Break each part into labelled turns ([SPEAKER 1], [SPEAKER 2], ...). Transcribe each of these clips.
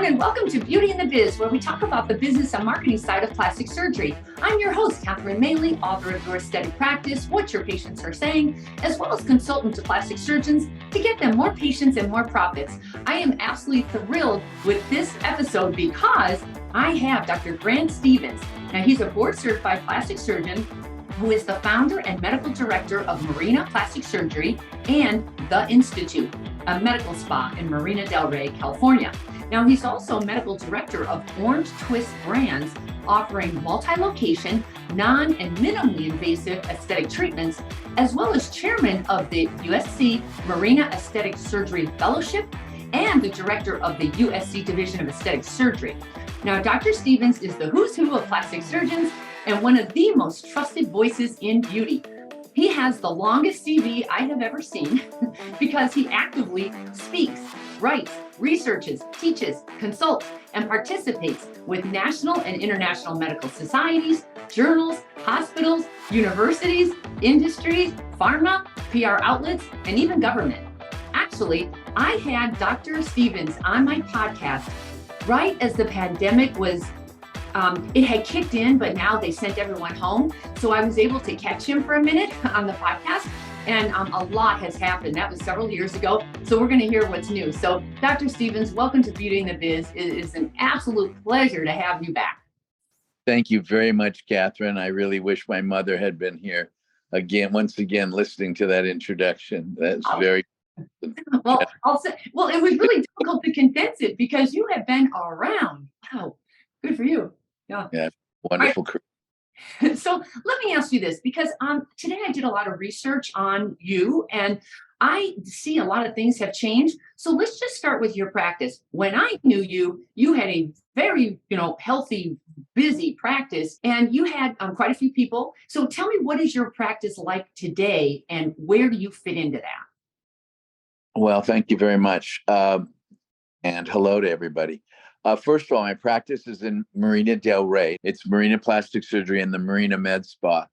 [SPEAKER 1] and welcome to Beauty in the Biz, where we talk about the business and marketing side of plastic surgery. I'm your host, Catherine Maley, author of Your Aesthetic Practice, What Your Patients Are Saying, as well as consultant to plastic surgeons to get them more patients and more profits. I am absolutely thrilled with this episode because I have Dr. Grant Stevens. Now, he's a board-certified plastic surgeon who is the founder and medical director of Marina Plastic Surgery and The Institute, a medical spa in Marina Del Rey, California. Now, he's also medical director of Orange Twist Brands, offering multi-location, non- and minimally invasive aesthetic treatments, as well as chairman of the USC Marina Aesthetic Surgery Fellowship and the director of the USC Division of Aesthetic Surgery. Now, Dr. Stevens is the who's who of plastic surgeons and one of the most trusted voices in beauty. He has the longest CV I have ever seen because he actively speaks, writes, researches, teaches, consults, and participates with national and international medical societies, journals, hospitals, universities, industries, pharma, PR outlets, and even government. Actually, I had Dr. Stevens on my podcast right as the pandemic was it had kicked in, but now they sent everyone home. So I was able to catch him for a minute on the podcast, and a lot has happened. That was several years ago. So we're going to hear what's new. So Dr. Stevens, welcome to Beauty in the Biz. It is an absolute pleasure to have you back.
[SPEAKER 2] Thank you very much, Catherine. I really wish my mother had been here once again, listening to that introduction. That's very
[SPEAKER 1] well. It was really difficult to condense it because you have been around. Wow, good for you.
[SPEAKER 2] Yeah, wonderful.
[SPEAKER 1] Right. So let me ask you this, because today I did a lot of research on you and I see a lot of things have changed. So let's just start with your practice. When I knew you, you had a very, healthy, busy practice and you had quite a few people. So tell me, what is your practice like today and where do you fit into that?
[SPEAKER 2] Well, thank you very much. And hello to everybody. First of all, my practice is in Marina Del Rey. It's Marina Plastic Surgery and the Marina Med Spa.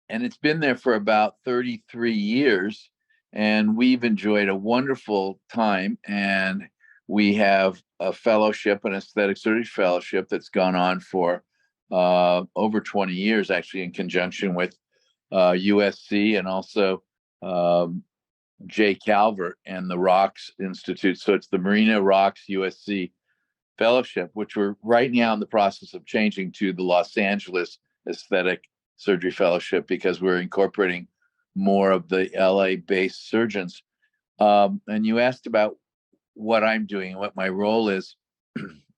[SPEAKER 2] And it's been there for about 33 years. And we've enjoyed a wonderful time. And we have a fellowship, an aesthetic surgery fellowship that's gone on for over 20 years, actually, in conjunction with USC and also Jay Calvert and the ROCKS Institute. So it's the Marina ROCKS USC Fellowship, which we're right now in the process of changing to the Los Angeles Aesthetic Surgery Fellowship because we're incorporating more of the LA-based surgeons. And you asked about what I'm doing and what my role is.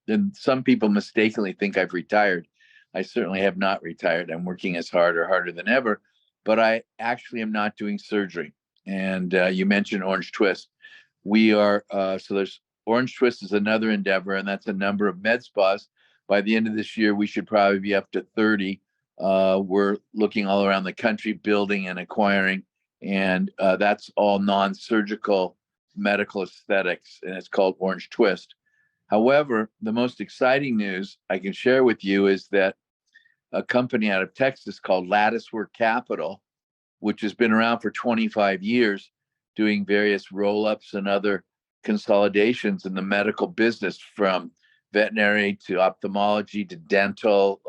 [SPEAKER 2] And some people mistakenly think I've retired. I certainly have not retired. I'm working as hard or harder than ever, but I actually am not doing surgery. And you mentioned Orange Twist. We are, there's Orange Twist is another endeavor, and that's a number of med spas. By the end of this year, we should probably be up to 30. We're looking all around the country, building and acquiring, and that's all non-surgical medical aesthetics, and it's called Orange Twist. However, the most exciting news I can share with you is that a company out of Texas called Latticework Capital, which has been around for 25 years, doing various roll-ups and other consolidations in the medical business, from veterinary to ophthalmology to dental,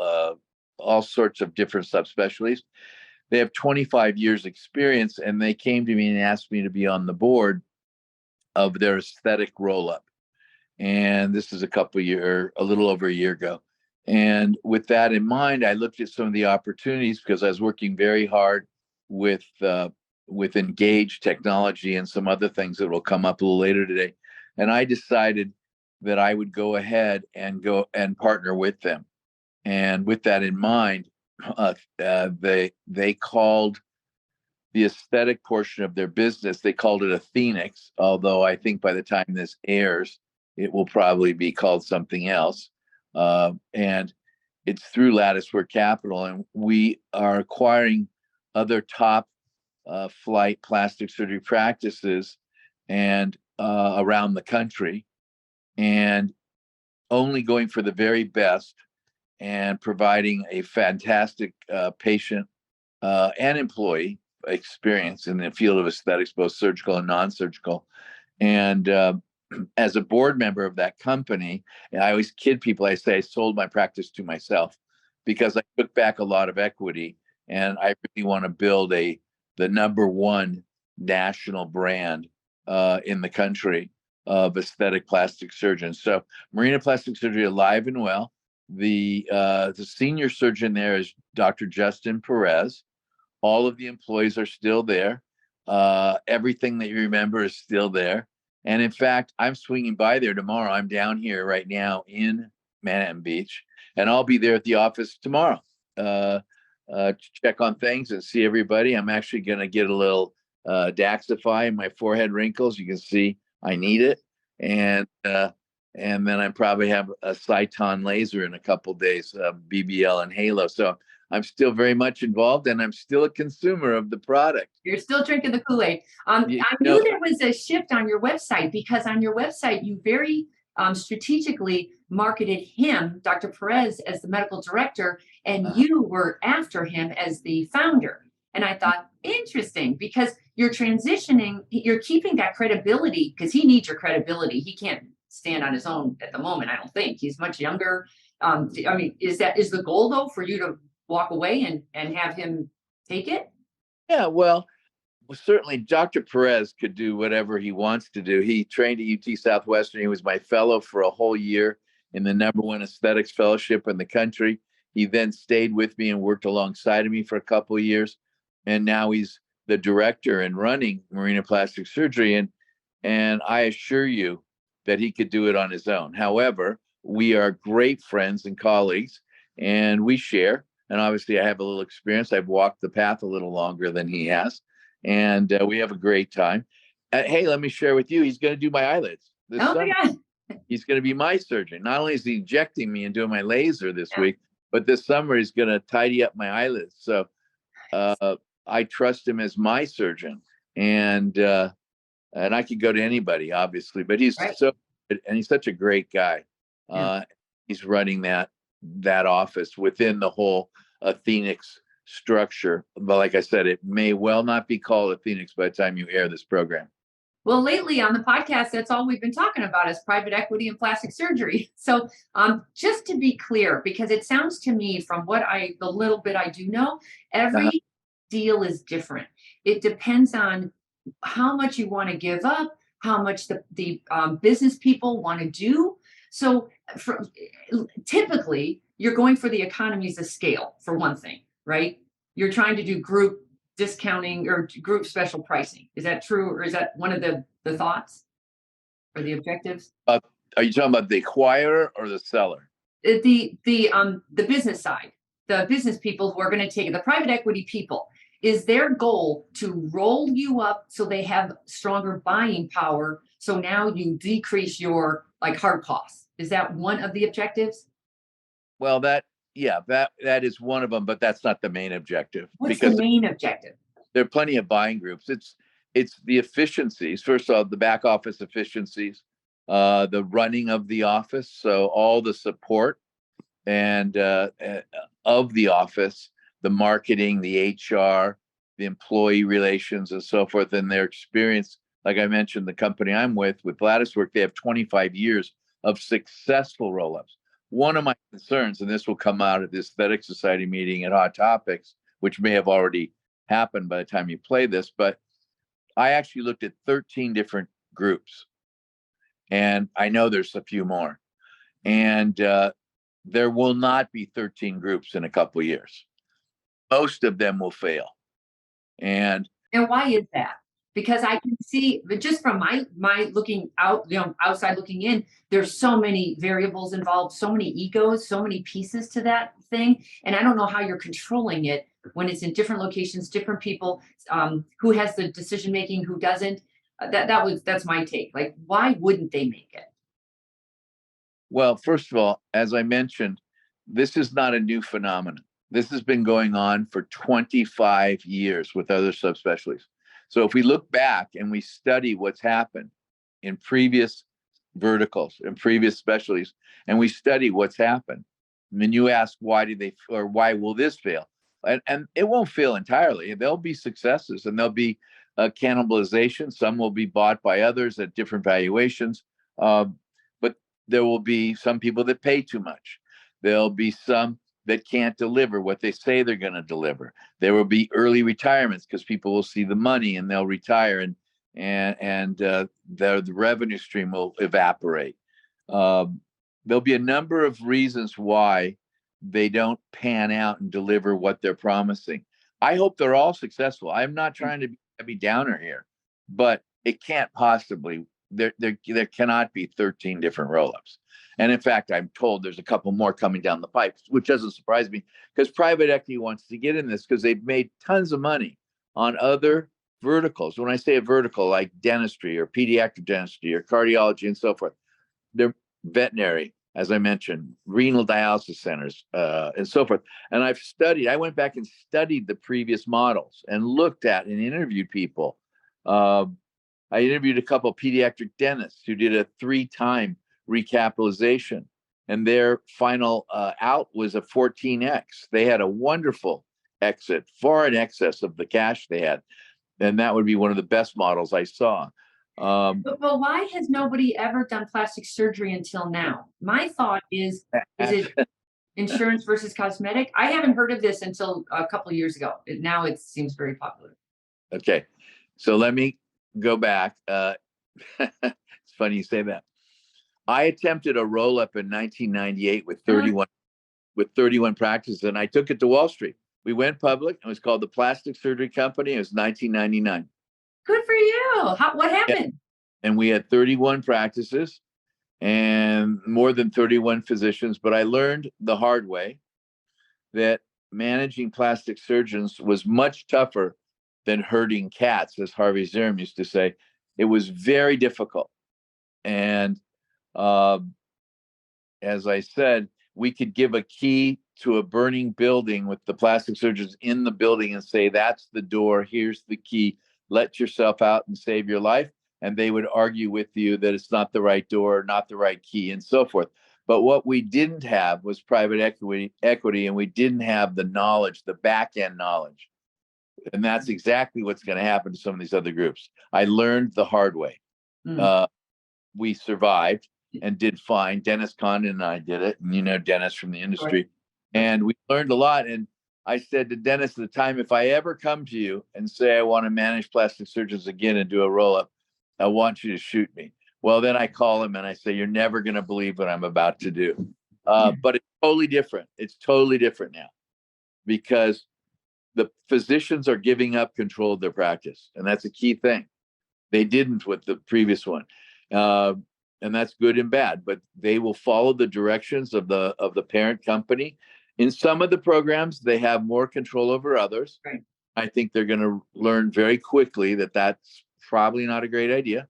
[SPEAKER 2] all sorts of different subspecialties. They have 25 years experience, and they came to me and asked me to be on the board of their aesthetic roll-up. And this is a little over a year ago. And with that in mind, I looked at some of the opportunities because I was working very hard with Engage technology and some other things that will come up a little later today. And I decided that I would go ahead and go and partner with them. And with that in mind, they called the aesthetic portion of their business, they called it Athenix, although I think by the time this airs, it will probably be called something else. And it's through Latticework Capital, and we are acquiring other top flight plastic surgery practices and around the country, and only going for the very best and providing a fantastic patient and employee experience in the field of aesthetics, both surgical and non-surgical. And as a board member of that company, and I always kid people, I say I sold my practice to myself because I took back a lot of equity, and I really want to build the number one national brand in the country of aesthetic plastic surgeons. So Marina Plastic Surgery alive and well. The senior surgeon there is Dr. Justin Perez. All of the employees are still there. Everything that you remember is still there. And in fact, I'm swinging by there tomorrow. I'm down here right now in Manhattan Beach, and I'll be there at the office tomorrow to check on things and see everybody. I'm actually going to get a little Daxify in my forehead wrinkles. You can see I need it. And then I probably have a Cyton laser in a couple days, BBL and Halo. So I'm still very much involved, and I'm still a consumer of the product.
[SPEAKER 1] You're still drinking the Kool-Aid. I knew there was a shift on your website, because on your website, you very strategically marketed him, Dr. Perez, as the medical director, and you were after him as the founder. And I thought, interesting, because you're transitioning, you're keeping that credibility, because he needs your credibility. He can't stand on his own at the moment, I don't think. He's much younger. I mean, is the goal, though, for you to walk away and have him take it?
[SPEAKER 2] Yeah, well, certainly Dr. Perez could do whatever he wants to do. He trained at UT Southwestern. He was my fellow for a whole year in the number one aesthetics fellowship in the country. He then stayed with me and worked alongside of me for a couple of years. And now he's the director and running Marina Plastic Surgery. And I assure you that he could do it on his own. However, we are great friends and colleagues, and we share. And obviously, I have a little experience. I've walked the path a little longer than he has. And we have a great time. Hey, let me share with you, he's going to do my eyelids this summer.
[SPEAKER 1] My God.
[SPEAKER 2] He's going to be my surgeon. Not only is he injecting me and doing my laser this week, but this summer he's going to tidy up my eyelids. So I trust him as my surgeon. And I could go to anybody, obviously, but he's so good, and he's such a great guy. He's running that office within the whole Athenix structure. But like I said, it may well not be called Athenix by the time you air this program.
[SPEAKER 1] Well, lately on the podcast, that's all we've been talking about is private equity and plastic surgery. So just to be clear, because it sounds to me from the little bit I do know, every deal is different. It depends on how much you want to give up, how much the business people want to do. So typically, you're going for the economies of scale, for one thing, right? You're trying to do group discounting or group special pricing. Is that true, or is that one of the thoughts or the objectives?
[SPEAKER 2] Are you talking about the acquirer or the seller?
[SPEAKER 1] The business side, the business people who are going to take it, the private equity people. Is their goal to roll you up so they have stronger buying power? So now you decrease your hard costs. Is that one of the objectives?
[SPEAKER 2] Well, that is one of them, but that's not the main objective.
[SPEAKER 1] What's the main objective?
[SPEAKER 2] There are plenty of buying groups. It's the efficiencies. First of all, the back office efficiencies, the running of the office, so all the support and of the office, the marketing, the HR, the employee relations, and so forth, and their experience. Like I mentioned, the company I'm with Latticework, they have 25 years of successful roll-ups. One of my concerns, and this will come out at the Aesthetic Society meeting at Hot Topics, which may have already happened by the time you play this, but I actually looked at 13 different groups, and I know there's a few more, and there will not be 13 groups in a couple of years. Most of them will fail. And
[SPEAKER 1] why is that? Because I can see, but just from my looking out, outside looking in, there's so many variables involved, so many egos, so many pieces to that thing. And I don't know how you're controlling it when it's in different locations, different people, who has the decision making, who doesn't. That's my take. Why wouldn't they make it?
[SPEAKER 2] Well, first of all, as I mentioned, this is not a new phenomenon. This has been going on for 25 years with other subspecialties. So if we look back and we study what's happened in previous verticals and previous specialties, and we study what's happened, and then you ask, why will this fail? And it won't fail entirely. There'll be successes, and there'll be cannibalization. Some will be bought by others at different valuations. But there will be some people that pay too much. There'll be some that can't deliver what they say they're going to deliver. There will be early retirements because people will see the money and they'll retire, and the revenue stream will evaporate. There'll be a number of reasons why they don't pan out and deliver what they're promising. I hope they're all successful. I'm not trying to be a Debbie Downer here, but it can't possibly. There cannot be 13 different roll-ups. And in fact, I'm told there's a couple more coming down the pipe, which doesn't surprise me because private equity wants to get in this because they've made tons of money on other verticals. When I say a vertical, like dentistry or pediatric dentistry or cardiology and so forth, they're veterinary, as I mentioned, renal dialysis centers, and so forth. And I went back and studied the previous models and looked at and interviewed people. I interviewed a couple of pediatric dentists who did a 3-time recapitalization, and their final out was a 14x. They had a wonderful exit, far in excess of the cash they had. And that would be one of the best models I saw.
[SPEAKER 1] Well, why has nobody ever done plastic surgery until now? My thought is it insurance versus cosmetic? I haven't heard of this until a couple of years ago. Now it seems very popular.
[SPEAKER 2] Okay, so let me go back. It's funny you say that. I attempted a roll-up in 1998 with 31 practices, and I took it to Wall Street. We went public. It was called the Plastic Surgery Company. It was 1999.
[SPEAKER 1] Good for you. What happened?
[SPEAKER 2] And we had 31 practices and more than 31 physicians. But I learned the hard way that managing plastic surgeons was much tougher than herding cats, as Harvey Zirim used to say. It was very difficult. And as I said, we could give a key to a burning building with the plastic surgeons in the building and say, that's the door, here's the key, let yourself out and save your life. And they would argue with you that it's not the right door, not the right key, and so forth. But what we didn't have was private equity, and we didn't have the knowledge, the back end knowledge. And that's exactly what's going to happen to some of these other groups. I learned the hard way. We survived and did fine. Dennis Condon and I did it, and you know Dennis from the industry. And we learned a lot. And I said to Dennis at the time, if I ever come to you and say I want to manage plastic surgeons again and do a roll-up, I want you to shoot me. Well, then I call him and I say, you're never going to believe what I'm about to do. But it's totally different. It's totally different now because the physicians are giving up control of their practice. And that's a key thing. They didn't with the previous one. And that's good and bad, but they will follow the directions of the parent company. In some of the programs, they have more control over others.
[SPEAKER 1] Right.
[SPEAKER 2] I think they're going to learn very quickly that that's probably not a great idea.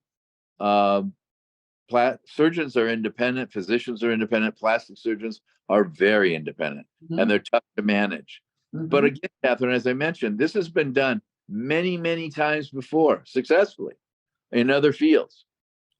[SPEAKER 2] Surgeons are independent, physicians are independent, plastic surgeons are very independent, and they're tough to manage. But again, Catherine, as I mentioned, this has been done many, many times before successfully in other fields.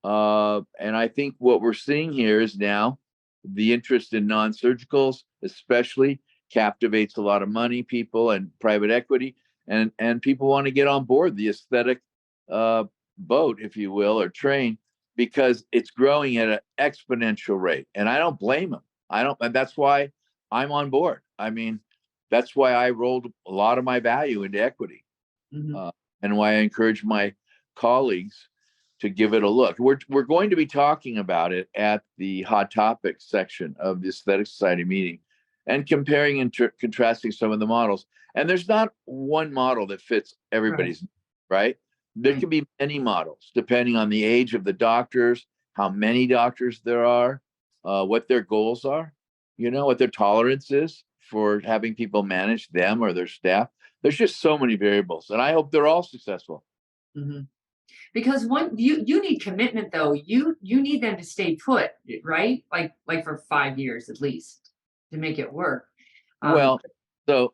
[SPEAKER 2] And I think what we're seeing here is now the interest in non-surgicals, especially, captivates a lot of money people and private equity, and people want to get on board the aesthetic boat, if you will, or train, because it's growing at an exponential rate. And I don't blame them. And that's why I'm on board. I mean, that's why I rolled a lot of my value into equity, and why I encourage my colleagues to give it a look. We're going to be talking about it at the Hot Topics section of the Aesthetic Society meeting and comparing and contrasting some of the models. And there's not one model that fits everybody's, right? There can be many models depending on the age of the doctors, how many doctors there are, what their goals are, what their tolerance is for having people manage them or their staff. There's just so many variables, and I hope they're all successful.
[SPEAKER 1] Because you need commitment, though. You need them to stay put, right? Like for 5 years at least to make it work.
[SPEAKER 2] So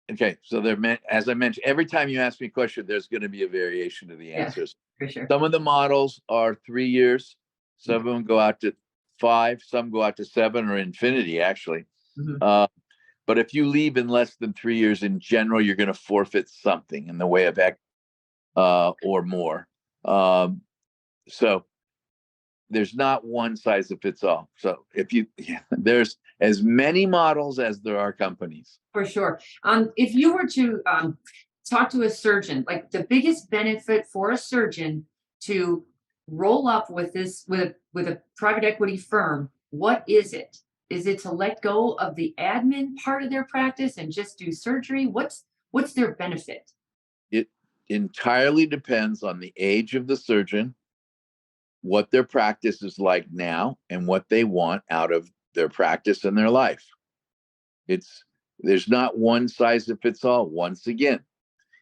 [SPEAKER 2] as I mentioned, every time you ask me a question, there's going to be a variation of the answers.
[SPEAKER 1] For sure.
[SPEAKER 2] Some of the models are 3 years. Some of them go out to 5. Some go out to 7 or infinity, actually. But if you leave in less than 3 years, in general, you're going to forfeit something in the way of or more. So there's not one size that fits all. So there's as many models as there are companies.
[SPEAKER 1] For sure. If you were to talk to a surgeon, like the biggest benefit for a surgeon to roll up with this with a private equity firm, what is it? Is it to let go of the admin part of their practice and just do surgery? What's their benefit?
[SPEAKER 2] It entirely depends on the age of the surgeon, what their practice is like now, and what they want out of their practice and their life. There's not one size that fits all. Once again,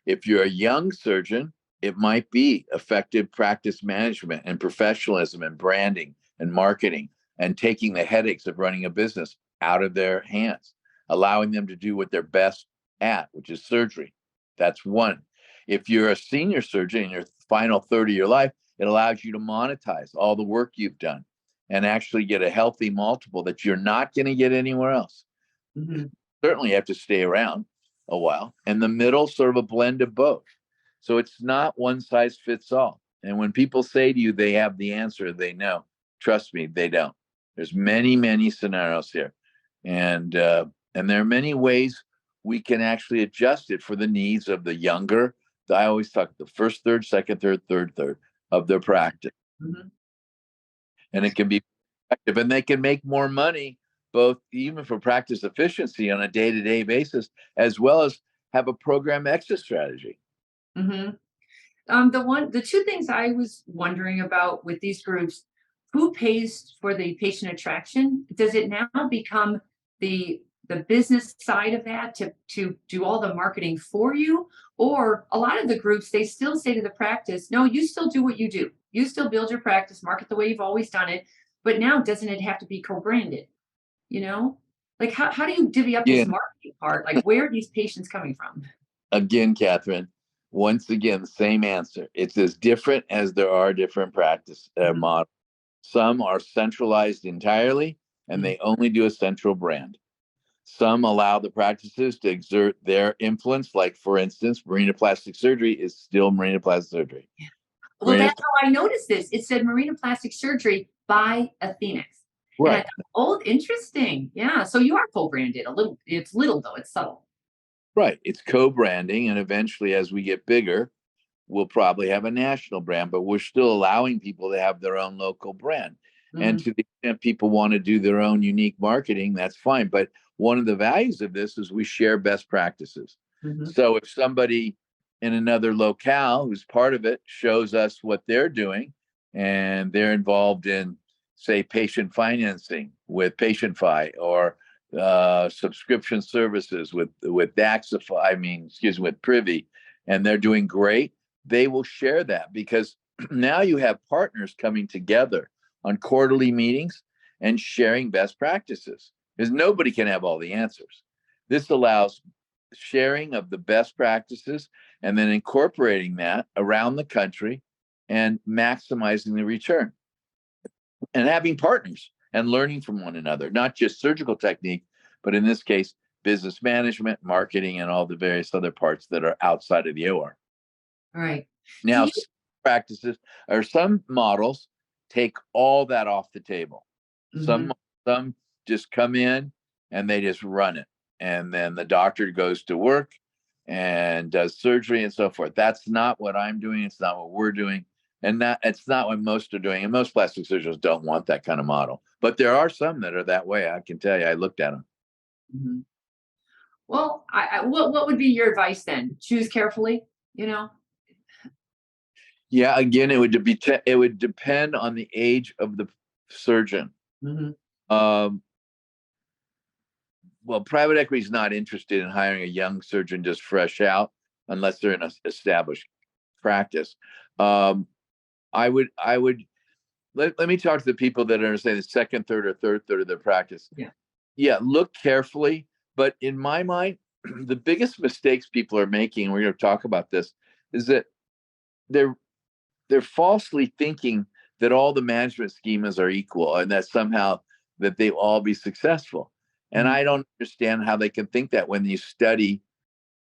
[SPEAKER 2] if you're a young surgeon, it might be effective practice management and professionalism and branding and marketing and taking the headaches of running a business out of their hands, allowing them to do what they're best at, which is surgery. That's one. If you're a senior surgeon in your final third of your life, it allows you to monetize all the work you've done and actually get a healthy multiple that you're not going to get anywhere else.
[SPEAKER 1] Mm-hmm.
[SPEAKER 2] Certainly you have to stay around a while. And the middle, sort of a blend of both. So it's not one size fits all. And when people say to you they have the answer, they know. Trust me, they don't. There's many, many scenarios here. And there are many ways we can actually adjust it for the needs of the younger. I always talk the first third, second third, third third of their practice.
[SPEAKER 1] Mm-hmm.
[SPEAKER 2] And it can be effective, and they can make more money, both even for practice efficiency on a day-to-day basis, as well as have a program exit strategy.
[SPEAKER 1] Mm-hmm. The two things I was wondering about with these groups, who pays for the patient attraction? Does it now become the business side of that to do all the marketing for you? Or a lot of the groups, they still say to the practice, no, you still do what you do. You still build your practice, market the way you've always done it. But now doesn't it have to be co-branded? You know? Like how do you divvy up this marketing part? Like where are these patients coming from?
[SPEAKER 2] Again, Catherine, once again, the same answer. It's as different as there are different practice models. Some are centralized entirely, and they only do a central brand. Some allow the practices to exert their influence, like, for instance, Marina Plastic Surgery is still Marina Plastic Surgery.
[SPEAKER 1] Well, that's how I noticed this. It said Marina Plastic Surgery by Athenix.
[SPEAKER 2] Right.
[SPEAKER 1] And I thought, oh, interesting. Yeah. So you are co-branded a little. It's little though. It's subtle.
[SPEAKER 2] Right. It's co-branding. And eventually, as we get bigger, we'll probably have a national brand, but we're still allowing people to have their own local brand. Mm-hmm. And to the extent people want to do their own unique marketing, that's fine. But one of the values of this is we share best practices. Mm-hmm. So if somebody in another locale who's part of it shows us what they're doing, and they're involved in, say, patient financing with PatientFi, or subscription services with Daxify, with Privy, and they're doing great, they will share that, because now you have partners coming together on quarterly meetings and sharing best practices, because nobody can have all the answers. This allows sharing of the best practices and then incorporating that around the country and maximizing the return and having partners and learning from one another, not just surgical technique, but in this case, business management, marketing, and all the various other parts that are outside of the OR.
[SPEAKER 1] All right.
[SPEAKER 2] Now, some practices or some models take all that off the table. Mm-hmm. Some just come in and they just run it. And then the doctor goes to work and does surgery and so forth. That's not what I'm doing. It's not what we're doing. And it's not what most are doing. And most plastic surgeons don't want that kind of model. But there are some that are that way. I can tell you, I looked at them.
[SPEAKER 1] Mm-hmm. Well, what would be your advice then? Choose carefully,
[SPEAKER 2] Yeah, again, it would depend on the age of the surgeon. Mm-hmm. Well, private equity is not interested in hiring a young surgeon just fresh out, unless they're in an established practice. I would let me talk to the people that are, say, the second third or third third of their practice. Yeah, look carefully. But in my mind, the biggest mistakes people are making, we're going to talk about this, is that they're falsely thinking that all the management schemas are equal and that somehow that they all be successful. And I don't understand how they can think that when you study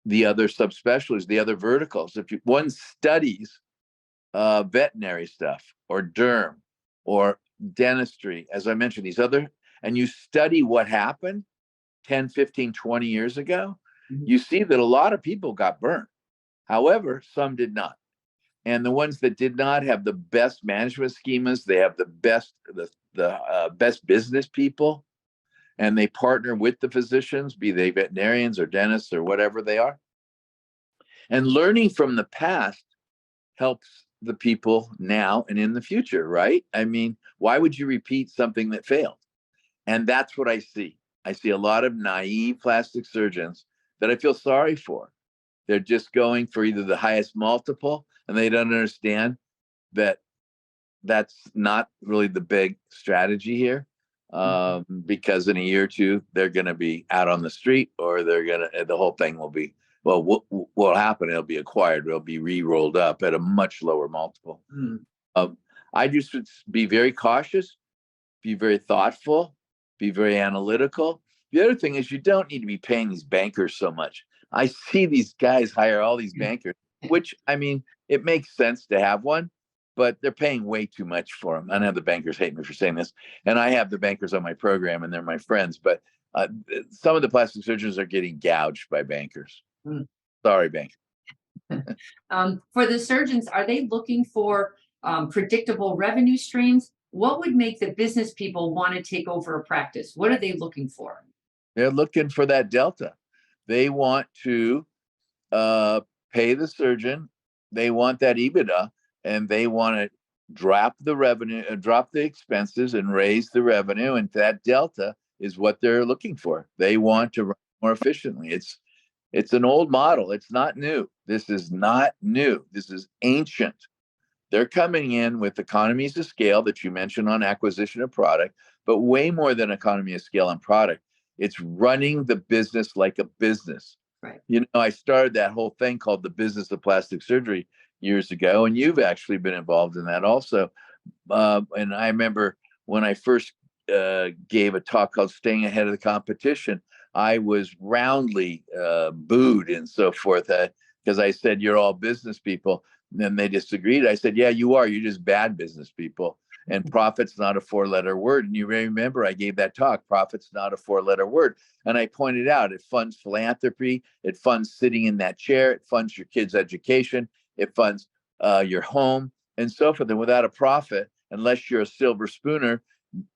[SPEAKER 2] the other subspecialties, the other verticals. If one studies veterinary stuff or derm or dentistry, as I mentioned, and you study what happened 10, 15, 20 years ago, you see that a lot of people got burnt. However, some did not. And the ones that did not have the best management schemas, they have the best business people, and they partner with the physicians, be they veterinarians or dentists or whatever they are. And learning from the past helps the people now and in the future, right? I mean, why would you repeat something that failed? And that's what I see. I see a lot of naive plastic surgeons that I feel sorry for. They're just going for either the highest multiple, and they don't understand that that's not really the big strategy here. Because in a year or two, they're going to be out on the street, or the whole thing will be, well, what will happen? It'll be acquired. It'll be re-rolled up at a much lower multiple. I just would be very cautious, be very thoughtful, be very analytical. The other thing is you don't need to be paying these bankers so much. I see these guys hire all these bankers, which, I mean, it makes sense to have one, but they're paying way too much for them. I know the bankers hate me for saying this, and I have the bankers on my program, and they're my friends, but some of the plastic surgeons are getting gouged by bankers. Sorry, bank.
[SPEAKER 1] For the surgeons, are they looking for predictable revenue streams? What would make the business people want to take over a practice? What are they looking for?
[SPEAKER 2] They're looking for that delta. They want to pay the surgeon. They want that EBITDA, and they want to drop the revenue, drop the expenses, and raise the revenue. And that delta is what they're looking for. They want to run more efficiently. It's an old model. It's not new. This is not new. This is ancient. They're coming in with economies of scale that you mentioned on acquisition of product, but way more than economy of scale on product. It's running the business like a business.
[SPEAKER 1] Right.
[SPEAKER 2] You know, I started that whole thing called the business of plastic surgery years ago, and you've actually been involved in that also. And I remember when I first gave a talk called Staying Ahead of the Competition, I was roundly booed and so forth because I said, you're all business people. And then they disagreed. I said, yeah, you are. You're just bad business people. And profit's not a 4-letter word. And you remember I gave that talk, profit's not a 4-letter word. And I pointed out it funds philanthropy. It funds sitting in that chair. It funds your kids' education. It funds your home and so forth. And without a profit, unless you're a silver spooner,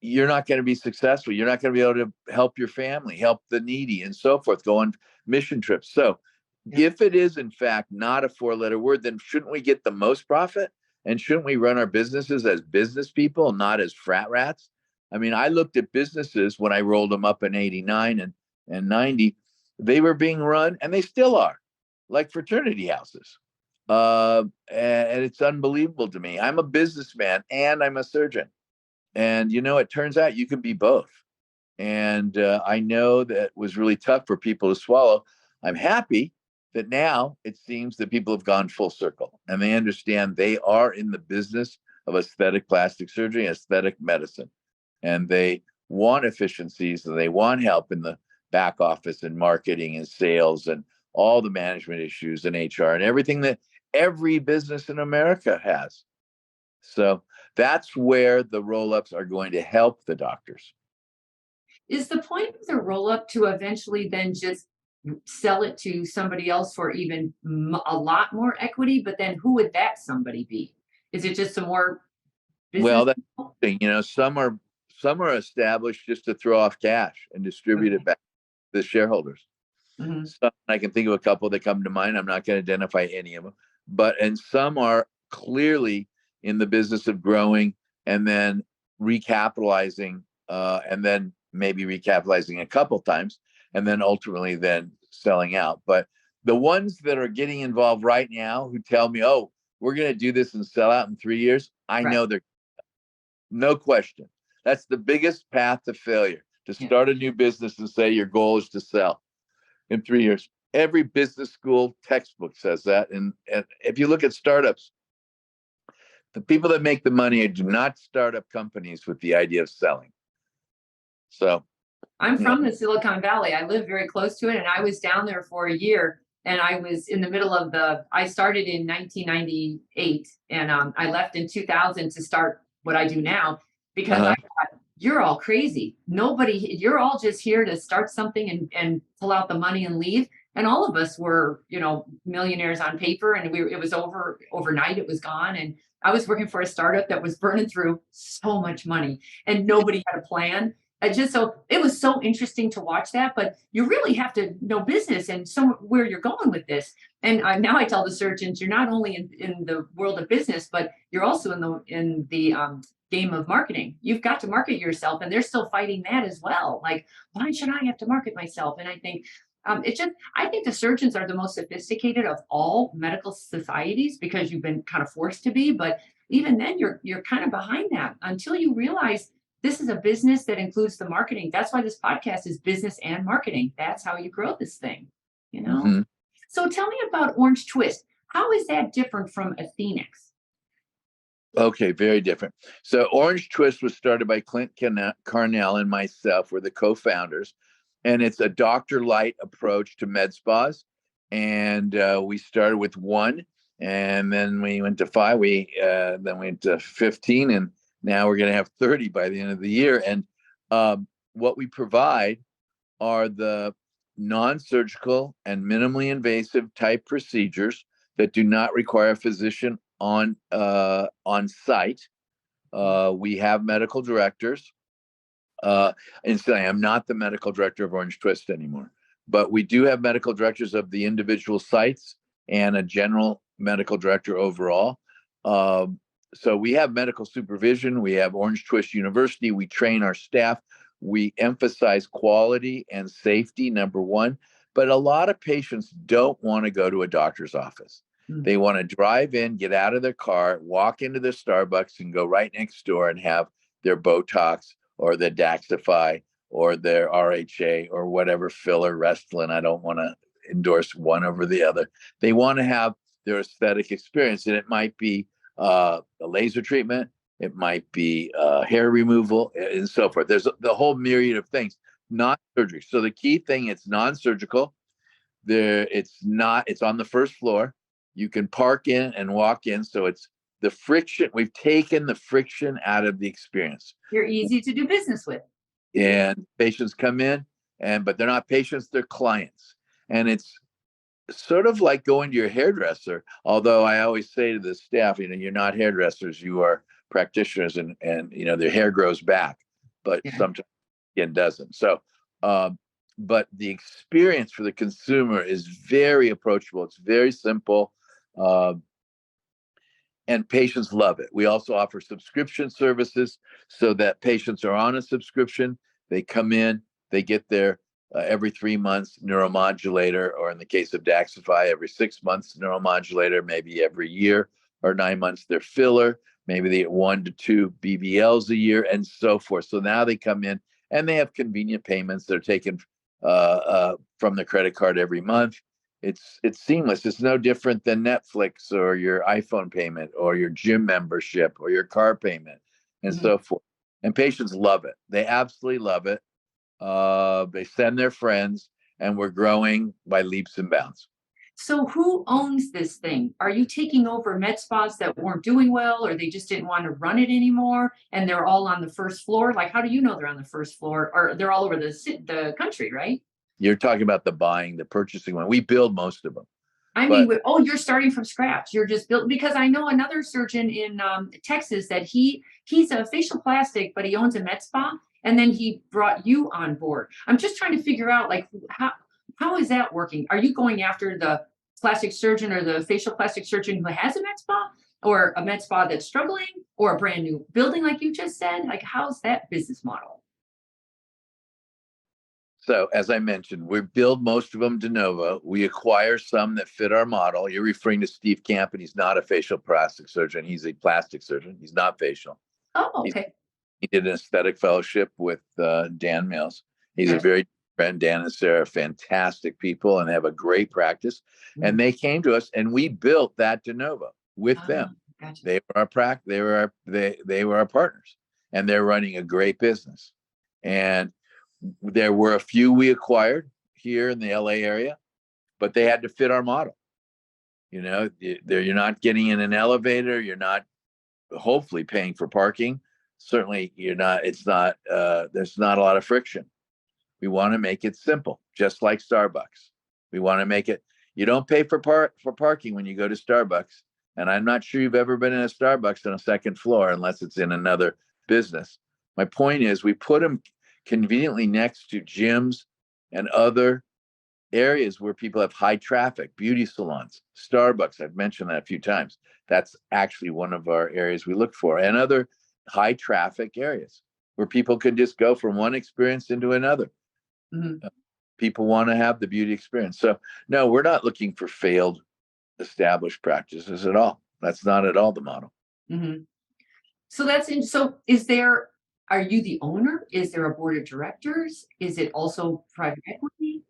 [SPEAKER 2] you're not going to be successful. You're not going to be able to help your family, help the needy and so forth, go on mission trips. So if it is, in fact, not a 4-letter word, then shouldn't we get the most profit? And shouldn't we run our businesses as business people, not as frat rats? I mean, I looked at businesses when I rolled them up in 89 and 90. They were being run, and they still are, like fraternity houses. And it's unbelievable to me. I'm a businessman and I'm a surgeon. And, you know, it turns out you can be both. And I know that was really tough for people to swallow. I'm happy that now it seems that people have gone full circle and they understand they are in the business of aesthetic plastic surgery, aesthetic medicine, and they want efficiencies and they want help in the back office and marketing and sales and all the management issues and HR and everything that every business in America has. So that's where the roll-ups are going to help the doctors.
[SPEAKER 1] Is the point of the roll-up to eventually then just sell it to somebody else for even a lot more equity? But then who would that somebody be? Is it just some more business?
[SPEAKER 2] Well, that's the thing. You know, some are established just to throw off cash and distribute it back to the shareholders. Some, I can think of a couple that come to mind. I'm not going to identify any of them, and some are clearly in the business of growing and then recapitalizing, and then maybe recapitalizing a couple times, and then ultimately then selling out. But the ones that are getting involved right now who tell me, oh, we're going to do this and sell out in 3 years, I know they're, no question. That's the biggest path to failure, to start a new business and say your goal is to sell in 3 years. Every business school textbook says that. And if you look at startups, the people that make the money do not start up companies with the idea of selling. So
[SPEAKER 1] I'm from the Silicon Valley. I live very close to it, and I was down there for a year. And I was in the middle of I started in 1998, and I left in 2000 to start what I do now. because I
[SPEAKER 2] Uh-huh.
[SPEAKER 1] thought, you're all crazy. You're all just here to start something and pull out the money and leave. And all of us were, millionaires on paper, and it was overnight, it was gone. And I was working for a startup that was burning through so much money and nobody had a plan. So it was so interesting to watch that, but you really have to know business and where you're going with this. And now I tell the surgeons, you're not only in the world of business, but you're also in the game of marketing. You've got to market yourself, and they're still fighting that as well. Like, why should I have to market myself? And I think I think the surgeons are the most sophisticated of all medical societies because you've been kind of forced to be. But even then, you're kind of behind that until you realize this is a business that includes the marketing. That's why this podcast is business and marketing. That's how you grow this thing, you know?
[SPEAKER 2] Hmm.
[SPEAKER 1] So tell me about Orange Twist. How is that different from Athenix?
[SPEAKER 2] Okay, very different. So Orange Twist was started by Clint Carnell and myself. We're the co-founders, and it's a doctor light approach to med spas. And we started with one, and then we went to five. We then went to 15, and now we're going to have 30 by the end of the year. And what we provide are the non-surgical and minimally invasive type procedures that do not require a physician on site. We have medical directors. And so I am not the medical director of Orange Twist anymore, but we do have medical directors of the individual sites and a general medical director overall. So we have medical supervision. We have Orange Twist University. We train our staff. We emphasize quality and safety, number one. But a lot of patients don't want to go to a doctor's office. They want to drive in, get out of their car, walk into their Starbucks, and go right next door and have their Botox or their Daxify or their RHA or whatever filler, Restylane. I don't want to endorse one over the other. They want to have their aesthetic experience, and it might be a laser treatment, it might be hair removal, and so forth. There's the whole myriad of things, not surgery. So the key thing, it's non-surgical. It's on the first floor. You can park in and walk in. So it's the friction. We've taken the friction out of the experience.
[SPEAKER 1] You're easy to do business with.
[SPEAKER 2] And patients come in, but they're not patients, they're clients. And it's sort of like going to your hairdresser. Although I always say to the staff, you're not hairdressers, you are practitioners, and their hair grows back, but sometimes it doesn't. So, but the experience for the consumer is very approachable. It's very simple. And patients love it. We also offer subscription services so that patients are on a subscription. They come in, they get their every 3 months neuromodulator, or in the case of Daxify, every 6 months neuromodulator, maybe every year or 9 months their filler, maybe they get 1 to 2 BBLs a year, and so forth. So now they come in and they have convenient payments. They're taken from the credit card every month. It's seamless. It's no different than Netflix or your iPhone payment or your gym membership or your car payment, and so forth. And patients love it. They absolutely love it. They send their friends, and we're growing by leaps and bounds.
[SPEAKER 1] So who owns this thing? Are you taking over med spas that weren't doing well, or they just didn't want to run it anymore, and they're all on the first floor? Like, how do you know they're on the first floor? Or they're all over the country, right?
[SPEAKER 2] You're talking about the purchasing one. We build most of them.
[SPEAKER 1] I mean, you're starting from scratch. You're just built, because I know another surgeon in Texas that he's a facial plastic, but he owns a med spa, and then he brought you on board. I'm just trying to figure out, like, how is that working? Are you going after the plastic surgeon or the facial plastic surgeon who has a med spa, or a med spa that's struggling, or a brand new building, like you just said? Like, how's that business model?
[SPEAKER 2] So, as I mentioned, we build most of them de novo. We acquire some that fit our model. You're referring to Steve Camp, and he's not a facial plastic surgeon. He's a plastic surgeon. He's not facial.
[SPEAKER 1] Oh, okay.
[SPEAKER 2] He did an aesthetic fellowship with Dan Mills. He's a
[SPEAKER 1] Yes.
[SPEAKER 2] very friend. Dan and Sarah are fantastic people and have a great practice. And they came to us, and we built that de novo with them.
[SPEAKER 1] Gotcha.
[SPEAKER 2] They were our they were our partners, and they're running a great business. And there were a few we acquired here in the LA area, but they had to fit our model. You're not getting in an elevator. You're not hopefully paying for parking. certainly there's not a lot of friction. We want to make it simple, just like Starbucks. We want to make it, you don't pay for parking when you go to Starbucks. And I'm not sure you've ever been in a Starbucks on a second floor unless it's in another business. My point is we put them conveniently next to gyms and other areas where people have high traffic, beauty salons, Starbucks. I've mentioned that a few times. That's actually one of our areas we look for, and other high traffic areas where people can just go from one experience into another. Mm-hmm. People want to have the beauty experience. So no, we're not looking for failed established practices at all. That's not at all the model.
[SPEAKER 1] Mm-hmm. So are you the owner? Is there a board of directors? Is it also private equity?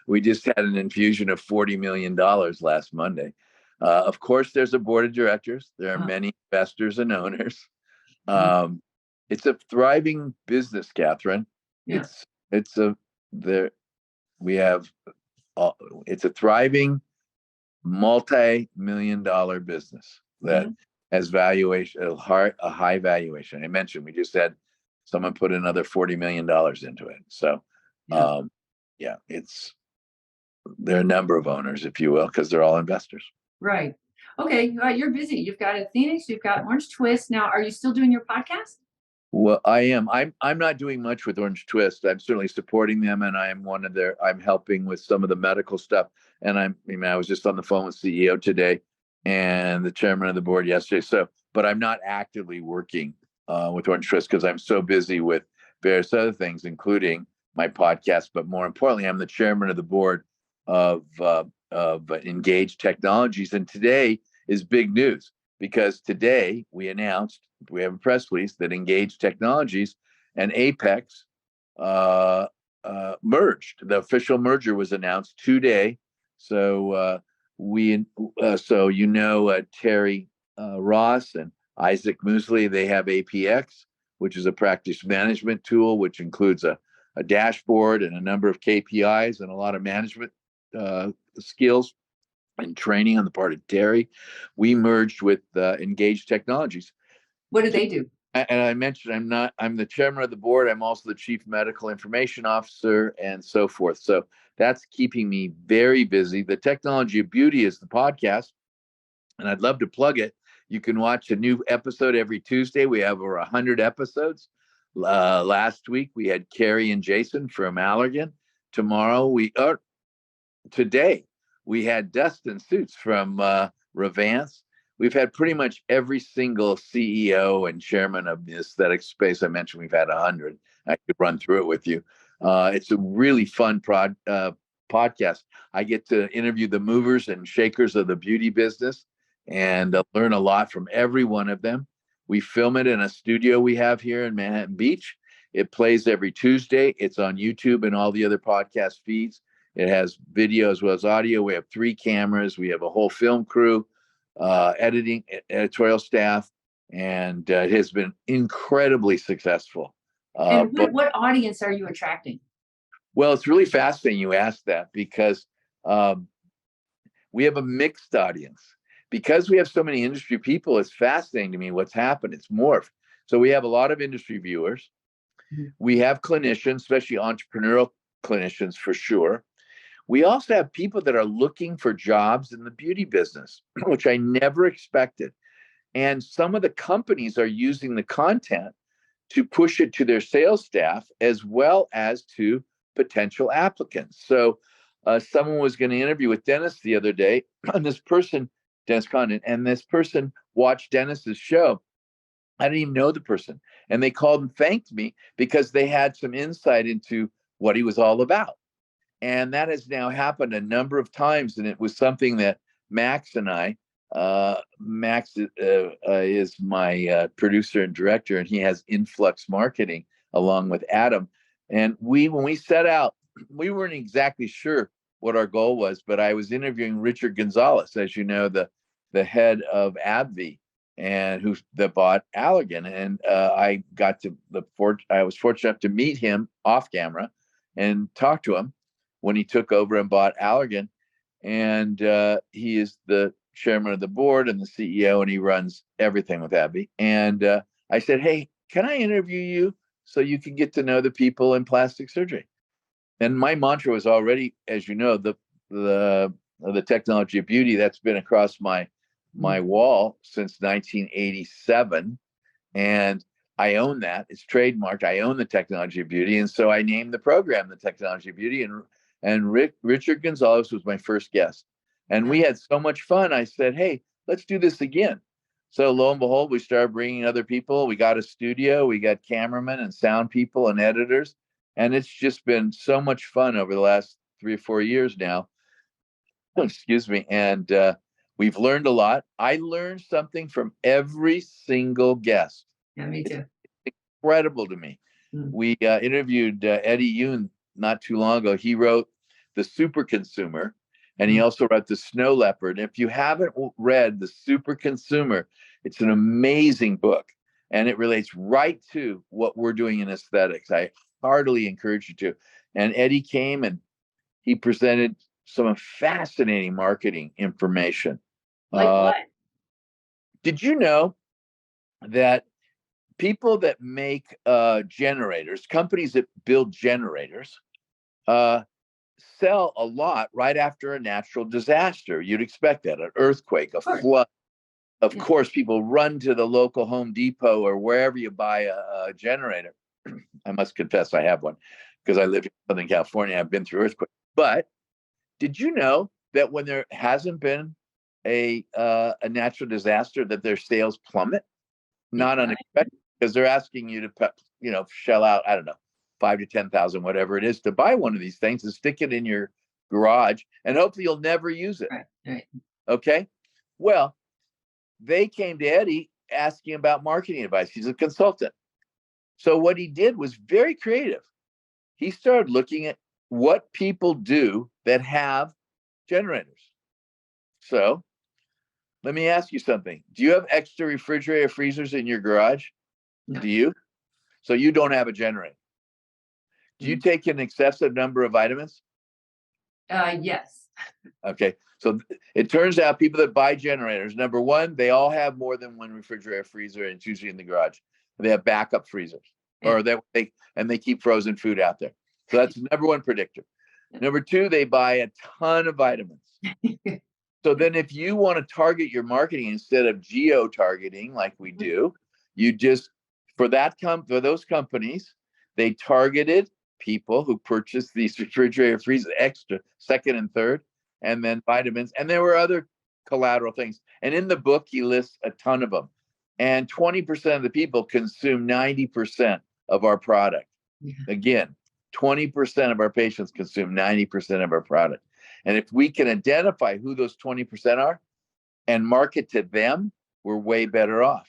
[SPEAKER 2] We just had an infusion of $40 million last Monday. Of course, there's a board of directors. There are many investors and owners. It's a thriving business, Catherine. Yeah. It's a thriving multi-million-dollar business that has valuation, a high valuation. I mentioned we just had someone put another $40 million into it. So, there are a number of owners, if you will, because they're all investors.
[SPEAKER 1] Right. Okay. You're busy. You've got Athenix, you've got Orange Twist. Now, are you still doing your podcast?
[SPEAKER 2] Well, I am. I'm not doing much with Orange Twist. I'm certainly supporting them, and I'm helping with some of the medical stuff. And I was just on the phone with CEO today and the chairman of the board yesterday. So, but I'm not actively working with Orange Twist because I'm so busy with various other things, including my podcast. But more importantly, I'm the chairman of the board of Engage Technologies. And today is big news because today we have a press release that Engage Technologies and Apex merged. The official merger was announced today. So Terry Ross and Isaac Musley, they have APX, which is a practice management tool, which includes a dashboard and a number of KPIs and a lot of management skills and training on the part of Terry. We merged with Engage Technologies.
[SPEAKER 1] What do they do?
[SPEAKER 2] And I mentioned I'm the chairman of the board. I'm also the chief medical information officer and so forth. So that's keeping me very busy. The Technology of Beauty is the podcast, and I'd love to plug it. You can watch a new episode every Tuesday. We have over 100 episodes. Last week, we had Carrie and Jason from Allergan. Today, we had Dustin Suits from Revance. We've had pretty much every single CEO and chairman of the aesthetic space. I mentioned we've had 100. I could run through it with you. It's a really fun podcast. I get to interview the movers and shakers of the beauty business and learn a lot from every one of them. We film it in a studio we have here in Manhattan Beach. It plays every Tuesday. It's on YouTube and all the other podcast feeds. It has video as well as audio. We have 3 cameras. We have a whole film crew, editing, editorial staff, and it has been incredibly successful.
[SPEAKER 1] And what audience are you attracting?
[SPEAKER 2] Well, it's really fascinating you asked that because we have a mixed audience. Because we have so many industry people, it's fascinating to me what's happened. It's morphed. So we have a lot of industry viewers. Mm-hmm. We have clinicians, especially entrepreneurial clinicians for sure. We also have people that are looking for jobs in the beauty business, which I never expected. And some of the companies are using the content to push it to their sales staff as well as to potential applicants. So someone was going to interview with Dennis the other day, and Dennis Condon, and this person watched Dennis's show. I didn't even know the person. And they called and thanked me because they had some insight into what he was all about. And that has now happened a number of times. And it was something that Max and I, Max is my producer and director, and he has Influx Marketing along with Adam. And when we set out, we weren't exactly sure what our goal was, but I was interviewing Richard Gonzalez, as you know, the head of AbbVie, and that bought Allergan. And I was fortunate enough to meet him off camera and talk to him when he took over and bought Allergan. And he is the chairman of the board and the CEO, and he runs everything with AbbVie. And I said, hey, can I interview you so you can get to know the people in plastic surgery? And my mantra was already, as you know, the technology of beauty. That's been across my wall since 1987, and I own that. It's trademarked. I own the technology of beauty, and so I named the program the Technology of Beauty. And Richard Gonzalez was my first guest, and we had so much fun. I said, "Hey, let's do this again." So lo and behold, we started bringing other people. We got a studio. We got cameramen and sound people and editors, and it's just been so much fun over the last 3 or 4 years now. Excuse me. And we've learned a lot. I learned something from every single guest.
[SPEAKER 1] Yeah, me too.
[SPEAKER 2] It's incredible to me. We interviewed Eddie Yoon not too long ago. He wrote The Super Consumer, and he also wrote The Snow Leopard. And if you haven't read The Super Consumer, it's an amazing book, and it relates right to what we're doing in aesthetics. I heartily encourage you to. And Eddie came and he presented some fascinating marketing information.
[SPEAKER 1] Like what?
[SPEAKER 2] Did you know that people that make generators, companies that build generators, sell a lot right after a natural disaster? You'd expect that, an earthquake, a flood. Of course, people run to the local Home Depot or wherever you buy a generator. I must confess I have one because I live in Southern California. I've been through earthquakes. But did you know that when there hasn't been a natural disaster, that their sales plummet? Not unexpected, because they're asking you to, shell out, I don't know, 5 to 10,000, whatever it is, to buy one of these things and stick it in your garage, and hopefully you'll never use it.
[SPEAKER 1] Right.
[SPEAKER 2] Okay. Well, they came to Eddie asking about marketing advice. He's a consultant. So what he did was very creative. He started looking at what people do that have generators. So let me ask you something. Do you have extra refrigerator freezers in your garage?
[SPEAKER 1] No.
[SPEAKER 2] Do you? So you don't have a generator. Do you take an excessive number of vitamins?
[SPEAKER 1] Yes.
[SPEAKER 2] Okay. So it turns out people that buy generators, number one, they all have more than one refrigerator freezer, and it's usually in the garage. They have backup freezers, or they keep frozen food out there. So that's the number one predictor. Number two, they buy a ton of vitamins. So then if you want to target your marketing instead of geo-targeting like we do, you just, for those companies, they targeted people who purchased these refrigerator freezers, extra, second and third, and then vitamins. And there were other collateral things. And in the book, he lists a ton of them. And 20% of the people consume 90% of our product. Yeah. Again, 20% of our patients consume 90% of our product. And if we can identify who those 20% are and market to them, we're way better off.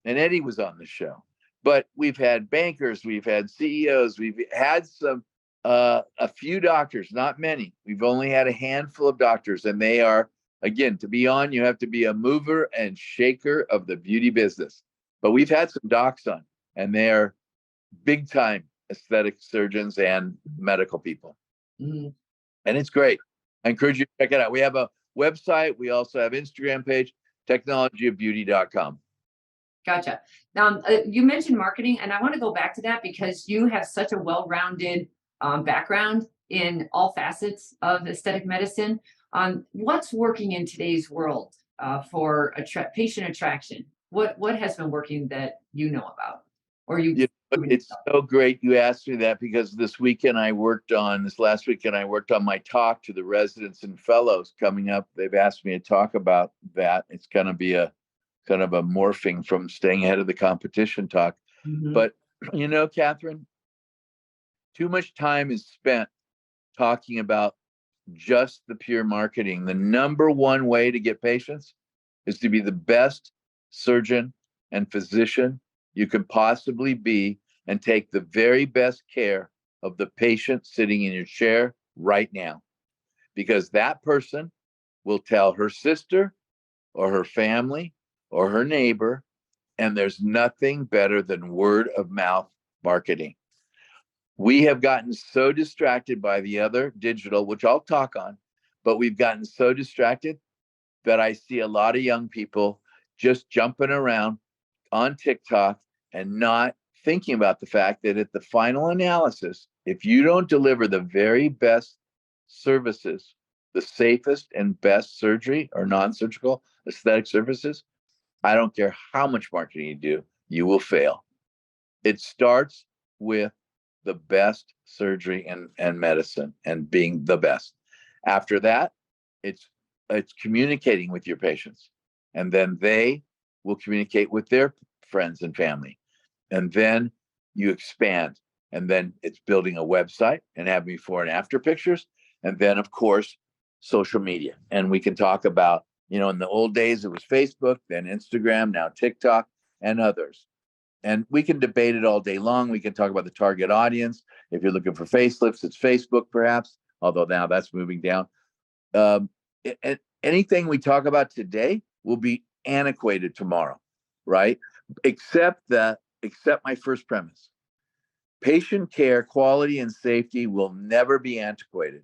[SPEAKER 2] And Eddie was on the show. But we've had bankers, we've had CEOs, we've had a few doctors, not many. We've only had a handful of doctors, and they are, again, to be on, you have to be a mover and shaker of the beauty business. But we've had some docs on, and they are big time aesthetic surgeons and medical people. Mm-hmm. And it's great. I encourage you to check it out. We have a website. We also have Instagram page, technologyofbeauty.com.
[SPEAKER 1] Gotcha. Now, you mentioned marketing, and I want to go back to that because you have such a well-rounded background in all facets of aesthetic medicine. What's working in today's world for patient attraction? What has been working that you know about? Or it's
[SPEAKER 2] so great you asked me that, because this last weekend I worked on my talk to the residents and fellows coming up. They've asked me to talk about that. It's going to be a kind of a morphing from staying ahead of the competition talk. Mm-hmm. But, Catherine, too much time is spent talking about just the pure marketing. The number one way to get patients is to be the best surgeon and physician you could possibly be, and take the very best care of the patient sitting in your chair right now. Because that person will tell her sister or her family or her neighbor, and there's nothing better than word of mouth marketing. We have gotten so distracted by the other digital, which I'll talk on, but we've gotten so distracted that I see a lot of young people just jumping around on TikTok and not thinking about the fact that at the final analysis, if you don't deliver the very best services, the safest and best surgery or non-surgical aesthetic services, I don't care how much marketing you do, you will fail. It starts with the best surgery and medicine and being the best. After that, it's communicating with your patients, and then they will communicate with their friends and family, and then you expand, and then it's building a website and having before and after pictures, and then of course social media. And we can talk about, in the old days it was Facebook, then Instagram, now TikTok and others. And we can debate it all day long. We can talk about the target audience. If you're looking for facelifts, it's Facebook, perhaps, although now that's moving down. Anything we talk about today will be antiquated tomorrow, right? Except my first premise. Patient care, quality, and safety will never be antiquated.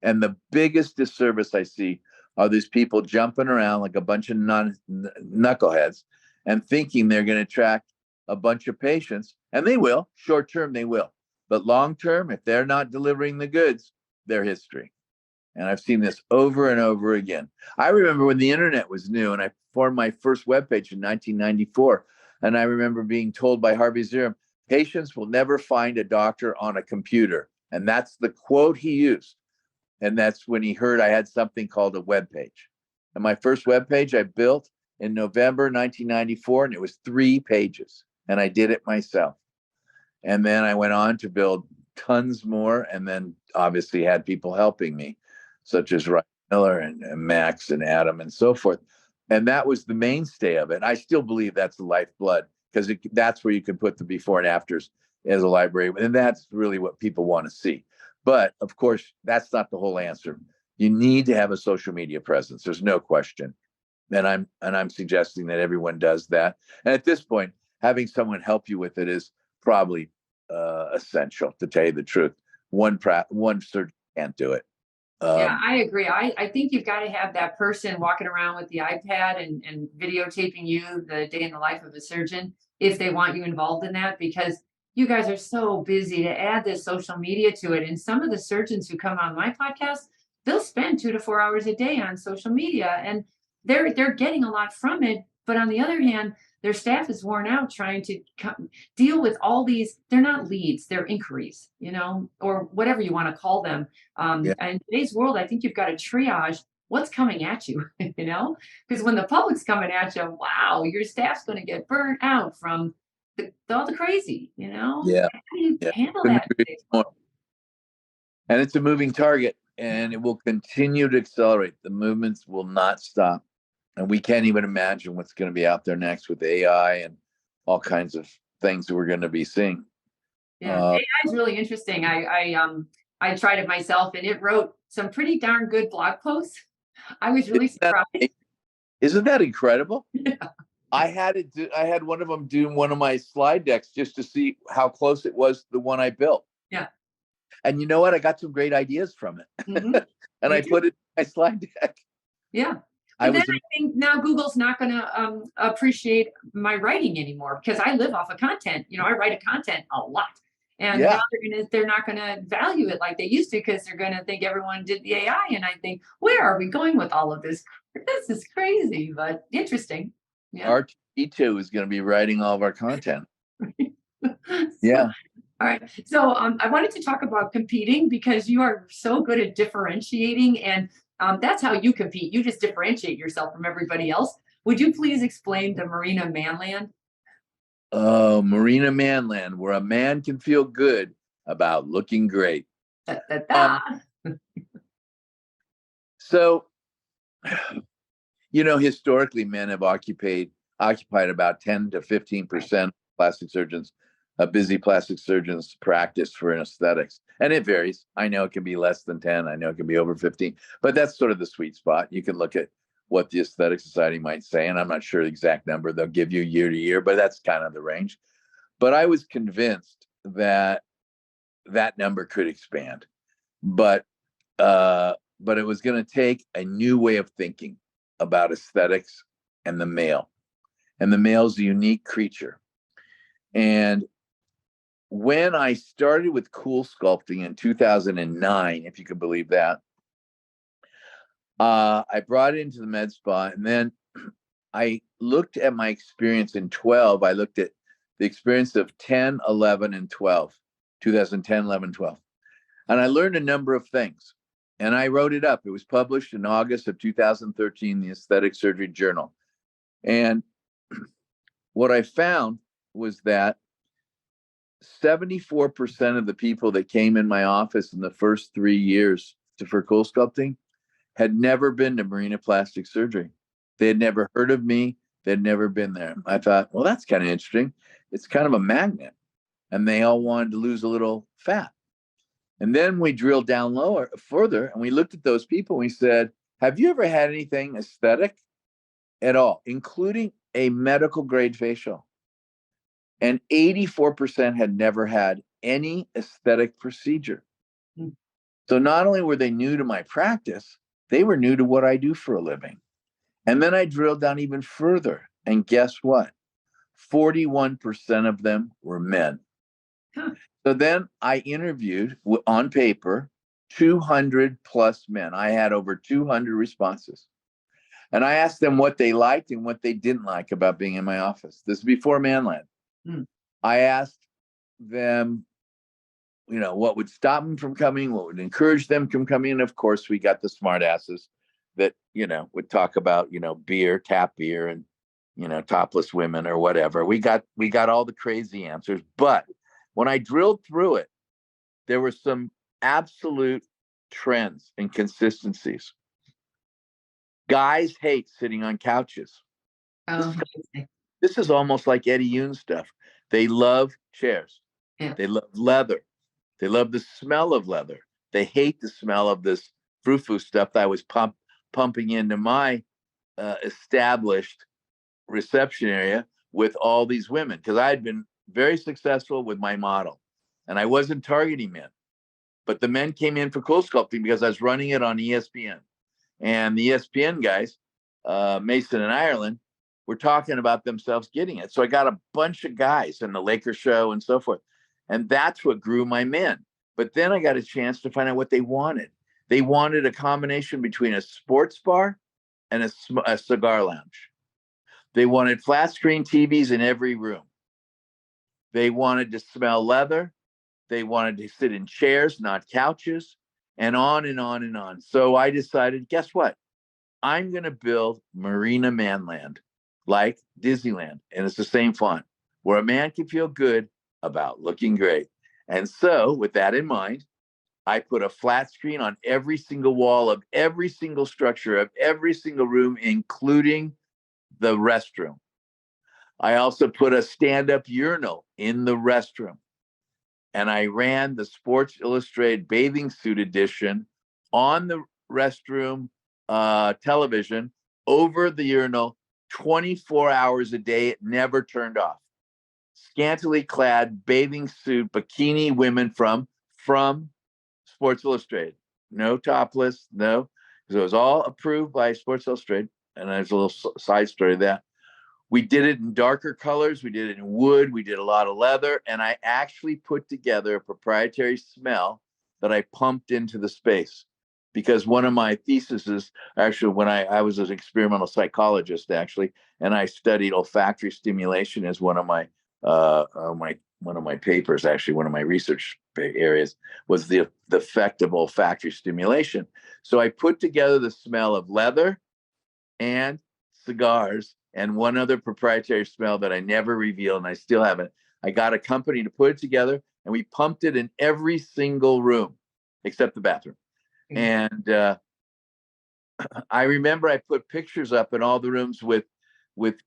[SPEAKER 2] And the biggest disservice I see are these people jumping around like a bunch of knuckleheads and thinking they're going to attract a bunch of patients, and they will. Short term, they will. But long term, if they're not delivering the goods, they're history. And I've seen this over and over again. I remember when the internet was new, and I formed my first webpage in 1994. And I remember being told by Harvey Ziram, patients will never find a doctor on a computer. And that's the quote he used. And that's when he heard I had something called a webpage. And my first webpage I built in November 1994, and it was 3 pages. And I did it myself. And then I went on to build tons more, and then obviously had people helping me, such as Ryan Miller and Max and Adam and so forth. And that was the mainstay of it. I still believe that's the lifeblood, because that's where you can put the before and afters as a library. And that's really what people want to see. But of course, that's not the whole answer. You need to have a social media presence. There's no question. And I'm suggesting that everyone does that. And at this point, having someone help you with it is probably essential, to tell you the truth. One surgeon can't do it.
[SPEAKER 1] Yeah, I agree. I think you've got to have that person walking around with the iPad and videotaping you the day in the life of a surgeon if they want you involved in that, because you guys are so busy to add this social media to it. And some of the surgeons who come on my podcast, they'll spend 2 to 4 hours a day on social media, and they're getting a lot from it. But on the other hand, their staff is worn out trying to deal with all these. They're not leads, they're inquiries, or whatever you want to call them.
[SPEAKER 2] Yeah.
[SPEAKER 1] And in today's world, I think you've got to triage what's coming at you, because when the public's coming at you, wow, your staff's going to get burnt out from all the crazy,
[SPEAKER 2] Yeah.
[SPEAKER 1] How do you
[SPEAKER 2] Yeah.
[SPEAKER 1] handle that?
[SPEAKER 2] And it's a moving target, and it will continue to accelerate. The movements will not stop. And we can't even imagine what's going to be out there next with AI and all kinds of things that we're going to be seeing.
[SPEAKER 1] Yeah, AI is really interesting. I tried it myself, and it wrote some pretty darn good blog posts. I was really surprised.
[SPEAKER 2] Isn't that incredible?
[SPEAKER 1] Yeah.
[SPEAKER 2] I had one of them do one of my slide decks just to see how close it was to the one I built.
[SPEAKER 1] Yeah.
[SPEAKER 2] And you know what? I got some great ideas from it.
[SPEAKER 1] Mm-hmm.
[SPEAKER 2] And I put it in my slide deck.
[SPEAKER 1] Yeah. But then I think now Google's not going to appreciate my writing anymore, because I live off of content. I write a content a lot. And now they're not going to value it like they used to, because they're going to think everyone did the AI. And I think, where are we going with all of this? This is crazy, but interesting. Yeah.
[SPEAKER 2] Our T2 is going to be writing all of our content.
[SPEAKER 1] Yeah. All right. So I wanted to talk about competing, because you are so good at differentiating, and that's how you compete. You just differentiate yourself from everybody else. Would you please explain the Marina Manland?
[SPEAKER 2] Oh, Marina Manland, where a man can feel good about looking great.
[SPEAKER 1] Da, da, da.
[SPEAKER 2] So, historically, men have occupied about 10 to 15% of plastic surgeons, busy plastic surgeons practice for aesthetics. And it varies. I know it can be less than 10. I know it can be over 15, but that's sort of the sweet spot. You can look at what the Aesthetic Society might say, and I'm not sure the exact number they'll give you year to year, but that's kind of the range. But I was convinced that that number could expand, but it was going to take a new way of thinking about aesthetics and the male. And the male's a unique creature. And when I started with Cool Sculpting in 2009, if you could believe that, I brought it into the med spa, and then I looked at my experience in 12. I looked at the experience of 10, 11, and 12, 2010, 11, 12. And I learned a number of things. And I wrote it up. It was published in August of 2013, the Aesthetic Surgery Journal. And what I found was that 74% of the people that came in my office in the first 3 years for cool sculpting had never been to Marina Plastic Surgery. They had never heard of me. They'd never been there. I thought, well, that's kind of interesting. It's kind of a magnet. And they all wanted to lose a little fat. And then we drilled down further, and we looked at those people and we said, have you ever had anything aesthetic at all, including a medical grade facial? And 84% had never had any aesthetic procedure. Mm. So not only were they new to my practice, they were new to what I do for a living. And then I drilled down even further. And guess what? 41% of them were men. Huh. So then I interviewed on paper 200 plus men. I had over 200 responses. And I asked them what they liked and what they didn't like about being in my office. This is before Manland. I asked them, what would stop them from coming, what would encourage them from coming. And of course, we got the smart asses that, would talk about, beer, tap beer, and, topless women or whatever. We got all the crazy answers. But when I drilled through it, there were some absolute trends and consistencies. Guys hate sitting on couches. This is almost like Eddie Yoon stuff. They love chairs. Yeah. They love leather. They love the smell of leather. They hate the smell of this frou-frou stuff that I was pumping into my established reception area with all these women, because I had been very successful with my model, and I wasn't targeting men. But the men came in for cool sculpting because I was running it on ESPN. And the ESPN guys, Mason and Ireland, were talking about themselves getting it. So I got a bunch of guys in the Lakers show and so forth. And that's what grew my men. But then I got a chance to find out what they wanted. They wanted a combination between a sports bar and a cigar lounge. They wanted flat screen TVs in every room. They wanted to smell leather. They wanted to sit in chairs, not couches, and on and on and on. So I decided, guess what? I'm going to build Marina Manland, like Disneyland. And it's the same font, where a man can feel good about looking great. And so with that in mind, I put a flat screen on every single wall of every single structure of every single room, including the restroom. I also put a stand-up urinal in the restroom. And I ran the Sports Illustrated bathing suit edition on the restroom television over the urinal 24 hours a day. It never turned off. Scantily clad bathing suit bikini women from Sports Illustrated. No topless, no. So it was all approved by Sports Illustrated. And there's a little side story of that. We did it in darker colors. We did it in wood. We did a lot of leather. And I actually put together a proprietary smell that I pumped into the space. Because one of my theses is actually when I was an experimental psychologist, actually, and I studied olfactory stimulation as one of my papers, actually, one of my research areas was the effect of olfactory stimulation. So I put together the smell of leather and cigars and one other proprietary smell that I never revealed, and I still haven't. I got a company to put it together, and we pumped it in every single room except the bathroom. Mm-hmm. And I remember I put pictures up in all the rooms with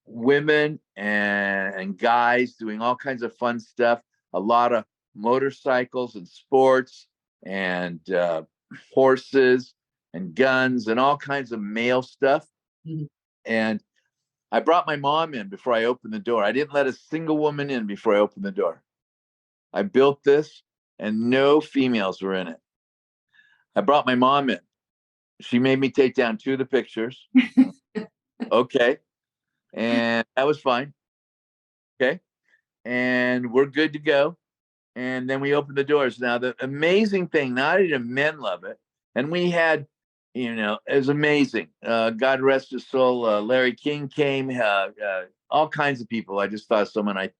[SPEAKER 2] women and guys doing all kinds of fun stuff, a lot of motorcycles and sports and horses and guns and all kinds of male stuff. Mm-hmm. And I brought my mom in before I opened the door. I didn't let a single woman in before I opened the door. I built this and no females were in it. I brought my mom in. She made me take down 2 of the pictures. Okay. And that was fine. Okay. and we're good to go. And then we opened the doors. Now, the amazing thing, not even men love it. And we had, it was amazing. God rest his soul. Larry King came, all kinds of people. I just thought someone, I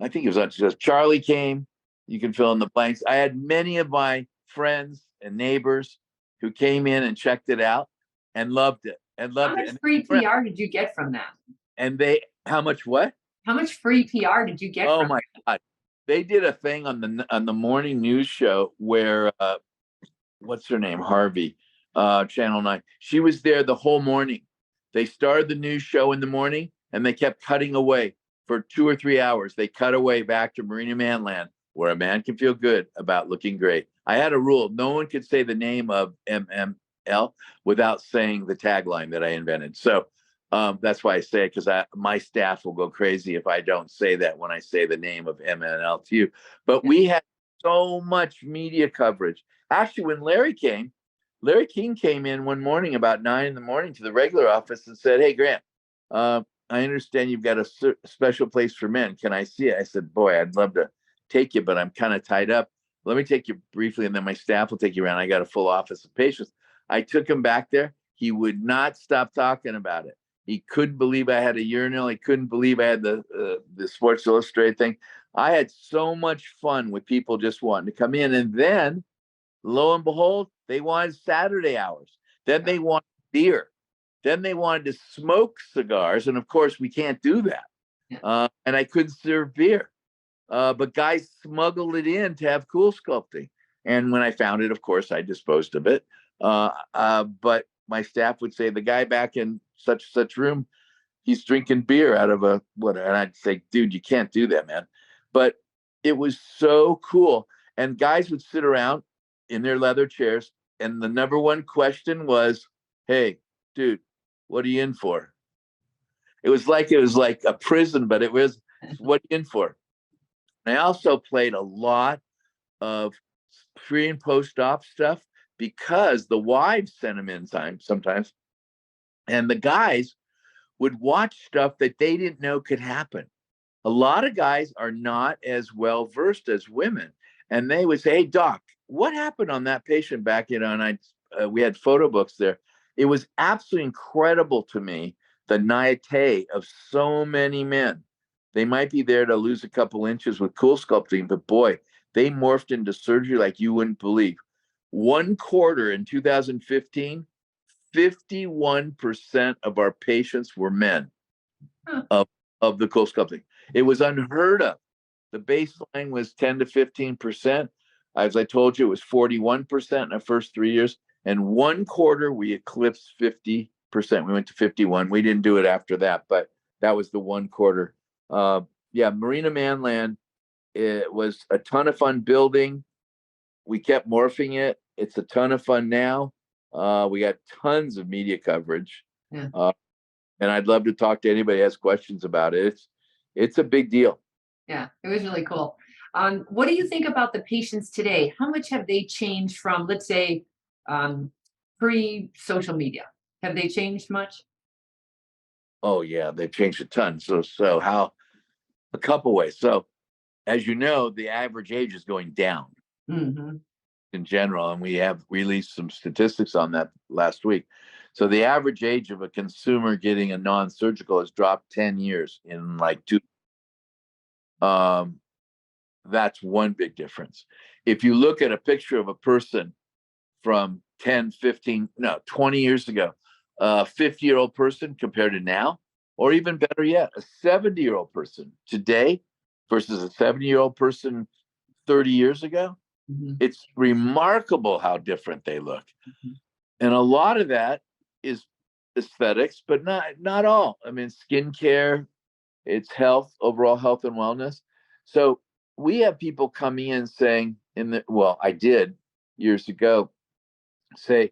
[SPEAKER 2] think it was just Charlie came. You can fill in the blanks. I had many of my friends and neighbors who came in and checked it out and loved it and
[SPEAKER 1] How
[SPEAKER 2] loved
[SPEAKER 1] much
[SPEAKER 2] it.
[SPEAKER 1] free PR did you get from that?
[SPEAKER 2] And how much what?
[SPEAKER 1] How much free PR did you get
[SPEAKER 2] Oh
[SPEAKER 1] from
[SPEAKER 2] my God. They did a thing on the morning news show where what's her name? Harvey, Channel 9. She was there the whole morning. They started the news show in the morning and they kept cutting away for 2 or 3 hours. They cut away back to Marina Manland, where a man can feel good about looking great. I had a rule. No one could say the name of MML without saying the tagline that I invented. So that's why I say it, because my staff will go crazy if I don't say that when I say the name of MNL to you. But we had so much media coverage. Actually, when Larry King came in one morning about 9 a.m. to the regular office and said, "Hey, Grant, I understand you've got a special place for men. Can I see it?" I said, "Boy, I'd love to take you, but I'm kind of tied up. Let me take you briefly, and then my staff will take you around. I got a full office of patients." I took him back there. He would not stop talking about it. He couldn't believe I had a urinal. He couldn't believe I had the Sports Illustrated thing. I had so much fun with people just wanting to come in. And then, lo and behold, they wanted Saturday hours. Then they wanted beer. Then they wanted to smoke cigars. And of course, we can't do that. And I couldn't serve beer. But guys smuggled it in to have cool sculpting. And when I found it, of course, I disposed of it. But my staff would say, the guy back in such room, he's drinking beer out of and I'd say, dude, you can't do that, man. But it was so cool. And guys would sit around in their leather chairs. And the number one question was, "Hey, dude, what are you in for?" It was like a prison, but it was, "What are you in for?" I also played a lot of pre and post op stuff because the wives sent them in sometimes. And the guys would watch stuff that they didn't know could happen. A lot of guys are not as well versed as women. And they would say, "Hey, doc, what happened on that patient back?" And we had photo books there. It was absolutely incredible to me, the naivete of so many men. They might be there to lose a couple inches with cool sculpting, but boy, they morphed into surgery like you wouldn't believe. One quarter in 2015, 51% of our patients were men of the cool sculpting. It was unheard of. The baseline was 10 to 15%. As I told you, it was 41% in the first 3 years. And one quarter, we eclipsed 50%. We went to 51. We didn't do it after that, but that was the one quarter. Marina Manland, it was a ton of fun building. We kept morphing it. It's a ton of fun now. We got tons of media coverage.
[SPEAKER 1] Yeah.
[SPEAKER 2] And I'd love to talk to anybody who has questions about it. It's a big deal.
[SPEAKER 1] Yeah, it was really cool. What do you think about the patients today? How much have they changed from, let's say, pre-social media? Have they changed much?
[SPEAKER 2] Oh yeah, they've changed a ton. So how? A couple ways. So as you know, the average age is going down in general, and we have released some statistics on that last week. So the average age of a consumer getting a non-surgical has dropped 10 years in like two. That's one big difference. If you look at a picture of a person from 10, 15, no, 20 years ago, a 50-year-old person compared to now, or even better yet, a 70-year-old person today versus a 70-year-old person 30 years ago, it's remarkable how different they look. And a lot of that is aesthetics, but not all. I mean, skincare, it's health, overall health and wellness. So we have people coming in saying, I did years ago, say,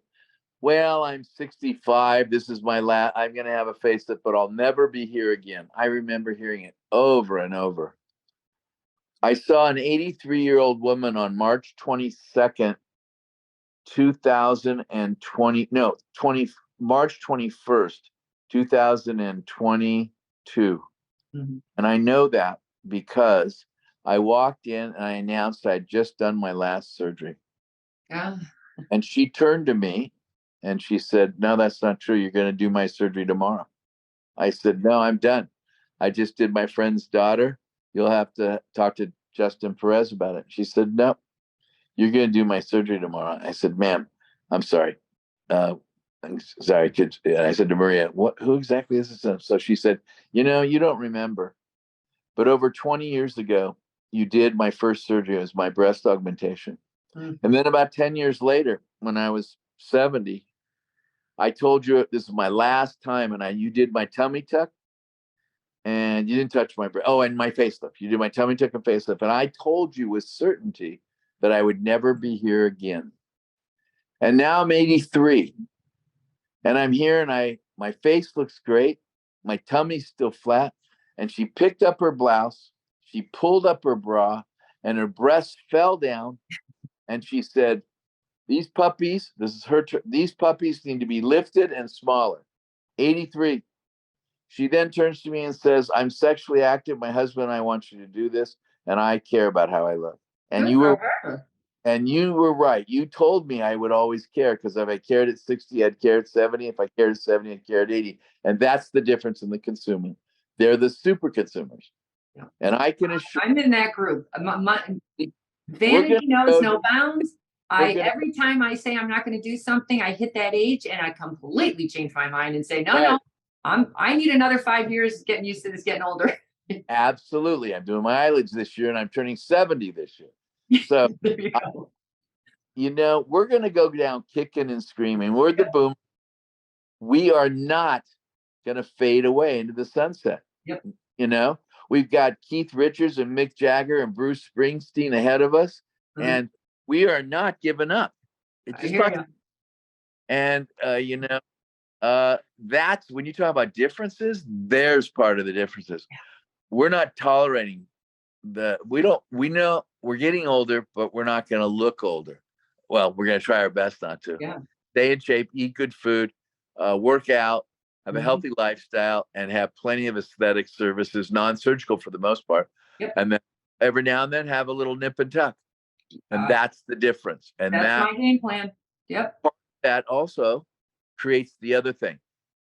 [SPEAKER 2] "Well, I'm 65. This is my last. I'm going to have a facelift, but I'll never be here again." I remember hearing it over and over. I saw an 83-year-old woman on March 22nd, 2020. No, March 21st, 2022.
[SPEAKER 1] Mhm.
[SPEAKER 2] And I know that because I walked in and I announced I'd just done my last surgery.
[SPEAKER 1] Yeah.
[SPEAKER 2] And she turned to me and she said, "No, that's not true. You're going to do my surgery tomorrow." I said, "No, I'm done. I just did my friend's daughter. You'll have to talk to Justin Perez about it." She said, "No, you're going to do my surgery tomorrow." I said, "Ma'am, I'm sorry. I'm sorry, kids." And I said to Maria, who exactly is this? So she said, you don't remember, but over 20 years ago, you did my first surgery. It was my breast augmentation.
[SPEAKER 1] Mm.
[SPEAKER 2] And then about 10 years later, when I was 70, I told you this is my last time, and you did my tummy tuck, and you didn't touch my breast. Oh, and my facelift. You did my tummy tuck and facelift, and I told you with certainty that I would never be here again. And now I'm 83, and I'm here, and my face looks great. My tummy's still flat, and she picked up her blouse, she pulled up her bra, and her breast fell down, and she said, "These puppies, this is her. These puppies need to be lifted and smaller." 83. She then turns to me and says, "I'm sexually active. My husband and I want you to do this, and I care about how I look." And
[SPEAKER 1] Good for her.
[SPEAKER 2] you were right. You told me I would always care, because if I cared at 60, I'd care at 70. If I cared at 70, I'd care at 80. And that's the difference in the consumer. They're the super consumers.
[SPEAKER 1] Yeah.
[SPEAKER 2] And I can assure
[SPEAKER 1] I'm in that group.
[SPEAKER 2] we're going
[SPEAKER 1] Vanity
[SPEAKER 2] to
[SPEAKER 1] knows
[SPEAKER 2] go
[SPEAKER 1] no bounds.
[SPEAKER 2] we're going to
[SPEAKER 1] Every time I say I'm not going to do something, I hit that age and I completely change my mind and say, no,
[SPEAKER 2] right.
[SPEAKER 1] no, I need another 5 years getting used to this, getting older.
[SPEAKER 2] Absolutely. I'm doing my eyelids this year, and I'm turning 70 this year. So
[SPEAKER 1] There you go.
[SPEAKER 2] we're going to go down kicking and screaming. We're the boom. We are not going to fade away into the sunset.
[SPEAKER 1] Yep.
[SPEAKER 2] We've got Keith Richards and Mick Jagger and Bruce Springsteen ahead of us,
[SPEAKER 1] Mhm.
[SPEAKER 2] and we are not giving up. It's
[SPEAKER 1] I
[SPEAKER 2] just
[SPEAKER 1] hear
[SPEAKER 2] not.
[SPEAKER 1] you.
[SPEAKER 2] And that's when you talk about differences. There's part of the differences. We're not tolerating we know we're getting older, but we're not going to look older. Well, we're going to try our best not to.
[SPEAKER 1] Yeah.
[SPEAKER 2] Stay in shape, eat good food, work out, have a
[SPEAKER 1] Mhm.
[SPEAKER 2] healthy lifestyle, and have plenty of aesthetic services, non-surgical for the most part.
[SPEAKER 1] Yep.
[SPEAKER 2] And then every now and then have a little nip and tuck. And that's the difference. And
[SPEAKER 1] That's my game plan. Yep.
[SPEAKER 2] that also creates the other thing.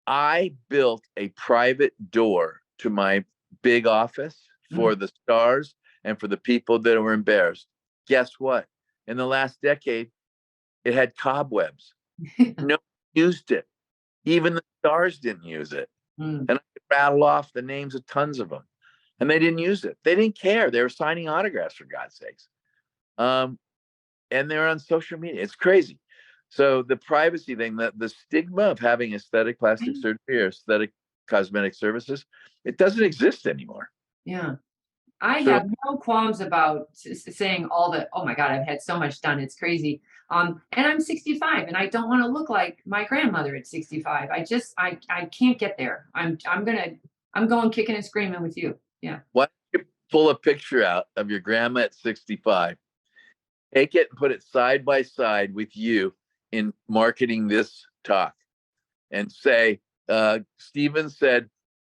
[SPEAKER 2] I built a private door to my big office for the stars and for the people that were embarrassed. Guess what? In the last decade, it had cobwebs. No one used it. Even the stars didn't use it.
[SPEAKER 1] Mm.
[SPEAKER 2] And I could rattle off the names of tons of them. And they didn't use it. They didn't care. They were signing autographs, for God's sakes. And they're on social media. It's crazy. So the privacy thing, the stigma of having aesthetic plastic surgery or aesthetic cosmetic services, it doesn't exist anymore.
[SPEAKER 1] Yeah. I
[SPEAKER 2] So
[SPEAKER 1] have no qualms about saying all the, oh my God, I've had so much done. It's crazy. And I'm 65 and I don't want to look like my grandmother at 65. I can't get there. I'm going kicking and screaming with you. Yeah.
[SPEAKER 2] why don't you pull a picture out of your grandma at 65, take it and put it side by side with you in marketing this talk, and say, Stephen said,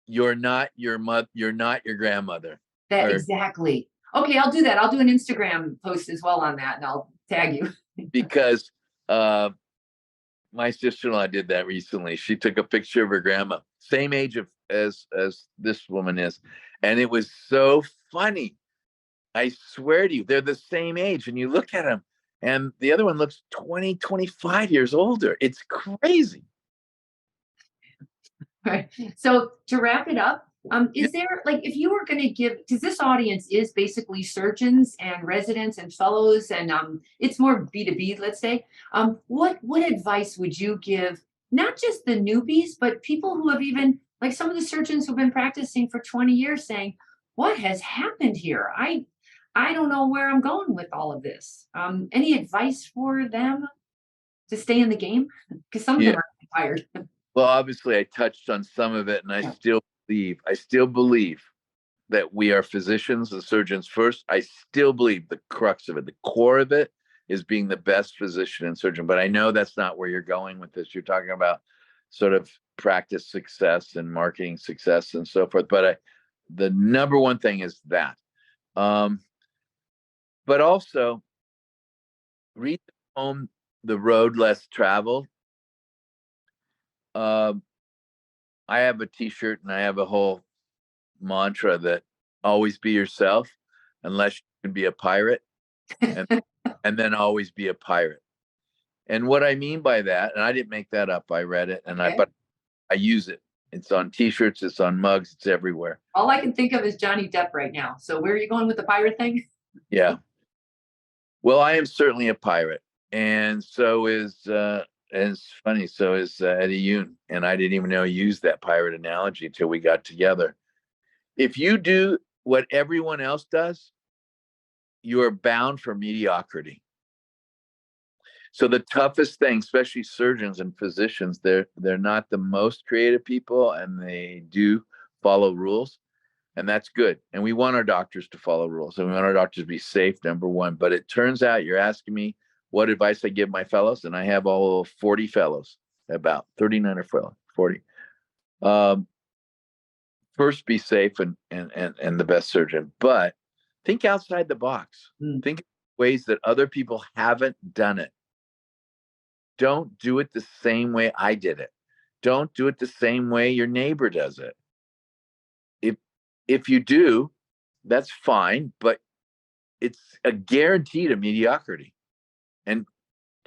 [SPEAKER 2] you're not your mother, you're not your grandmother.
[SPEAKER 1] That
[SPEAKER 2] Or
[SPEAKER 1] exactly. Okay, I'll do that. I'll do an Instagram post as well on that and I'll tag you.
[SPEAKER 2] because my sister-in-law did that recently. She took a picture of her grandma, same age as this woman is, and it was so funny. I swear to you, they're the same age, and you look at them, and the other one looks 20, 25 years older. It's crazy.
[SPEAKER 1] Right. So to wrap it up, is there, like, if you were going to give, because this audience is basically surgeons and residents and fellows, and it's more B2B, let's say, what advice would you give, not just the newbies, but people who have even, like some of the surgeons who've been practicing for 20 years saying, what has happened here? I don't know where I'm going with all of this. Any advice for them to stay in the game? Because some of them
[SPEAKER 2] Yeah.
[SPEAKER 1] are tired.
[SPEAKER 2] Well, obviously, I touched on some of it, and I still believe that we are physicians and surgeons first. I still believe the crux of it, the core of it, is being the best physician and surgeon. But I know that's not where you're going with this. You're talking about sort of practice success and marketing success and so forth. But The number one thing is that. But also read the poem, The Road Less Traveled. I have a t-shirt and I have a whole mantra that always be yourself unless you can be a pirate, and, and then always be a pirate. And what I mean by that, and I didn't make that up, I read it and
[SPEAKER 1] Okay.
[SPEAKER 2] but I use it. It's on t-shirts, it's on mugs, it's everywhere.
[SPEAKER 1] All I can think of is Johnny Depp right now. So where are you going with the pirate thing?
[SPEAKER 2] Yeah. Well, I am certainly a pirate. And so is and it's funny, so is Eddie Yoon. And I didn't even know he used that pirate analogy until we got together. If you do what everyone else does, you are bound for mediocrity. So the toughest thing, especially surgeons and physicians, they're not the most creative people, and they do follow rules, and that's good. And we want our doctors to follow rules, and we want our doctors to be safe, number one. But it turns out you're asking me what advice I give my fellows, and I have all 40 fellows, about 39 or 40. First, be safe and the best surgeon, but think outside the box. Think of ways that other people haven't done it. Don't do it the same way I did it. Don't do it the same way your neighbor does it. If you do, that's fine, but it's a guarantee to mediocrity. And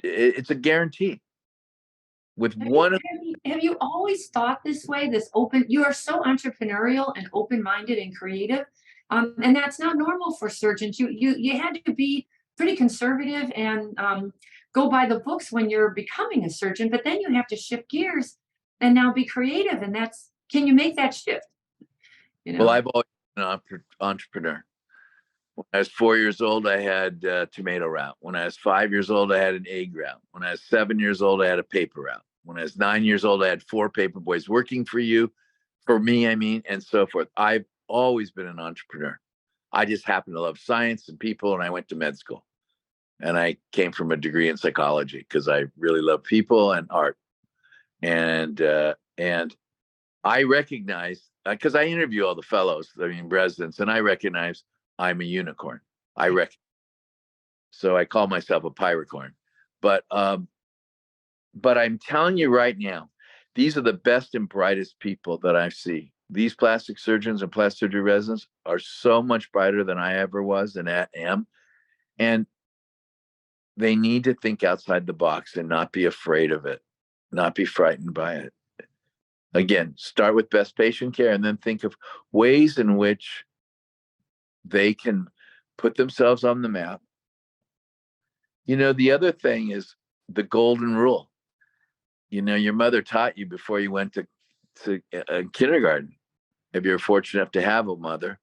[SPEAKER 2] it's a guarantee. With one,
[SPEAKER 1] Have you always thought this way? This open, you are so entrepreneurial and open-minded and creative, and that's not normal for surgeons. You had to be pretty conservative and go by the books when you're becoming a surgeon, but then you have to shift gears and now be creative. And that's, can you make that shift?
[SPEAKER 2] well, I've always been an entrepreneur. When I was 4 years old, I had tomato route. When I was 5 years old, I had an egg route. When I was 7 years old, I had a paper route. When I was 9 years old, I had 4 paper boys working for me, I mean, and so forth. I've always been an entrepreneur. I just happen to love science and people, and I went to med school. And I came from a degree in psychology because I really love people and art. And I recognize, because I interview all the fellows, residents, and I recognize I'm a unicorn. So I call myself a pyricorn. But I'm telling you right now, these are the best and brightest people that I see. These plastic surgeons and plastic surgery residents are so much brighter than I ever was and am. And they need to think outside the box and not be afraid of it, not be frightened by it. Again, start with best patient care and then think of ways in which they can put themselves on the map. The other thing is the golden rule. Your mother taught you before you went to kindergarten. If you're fortunate enough to have a mother,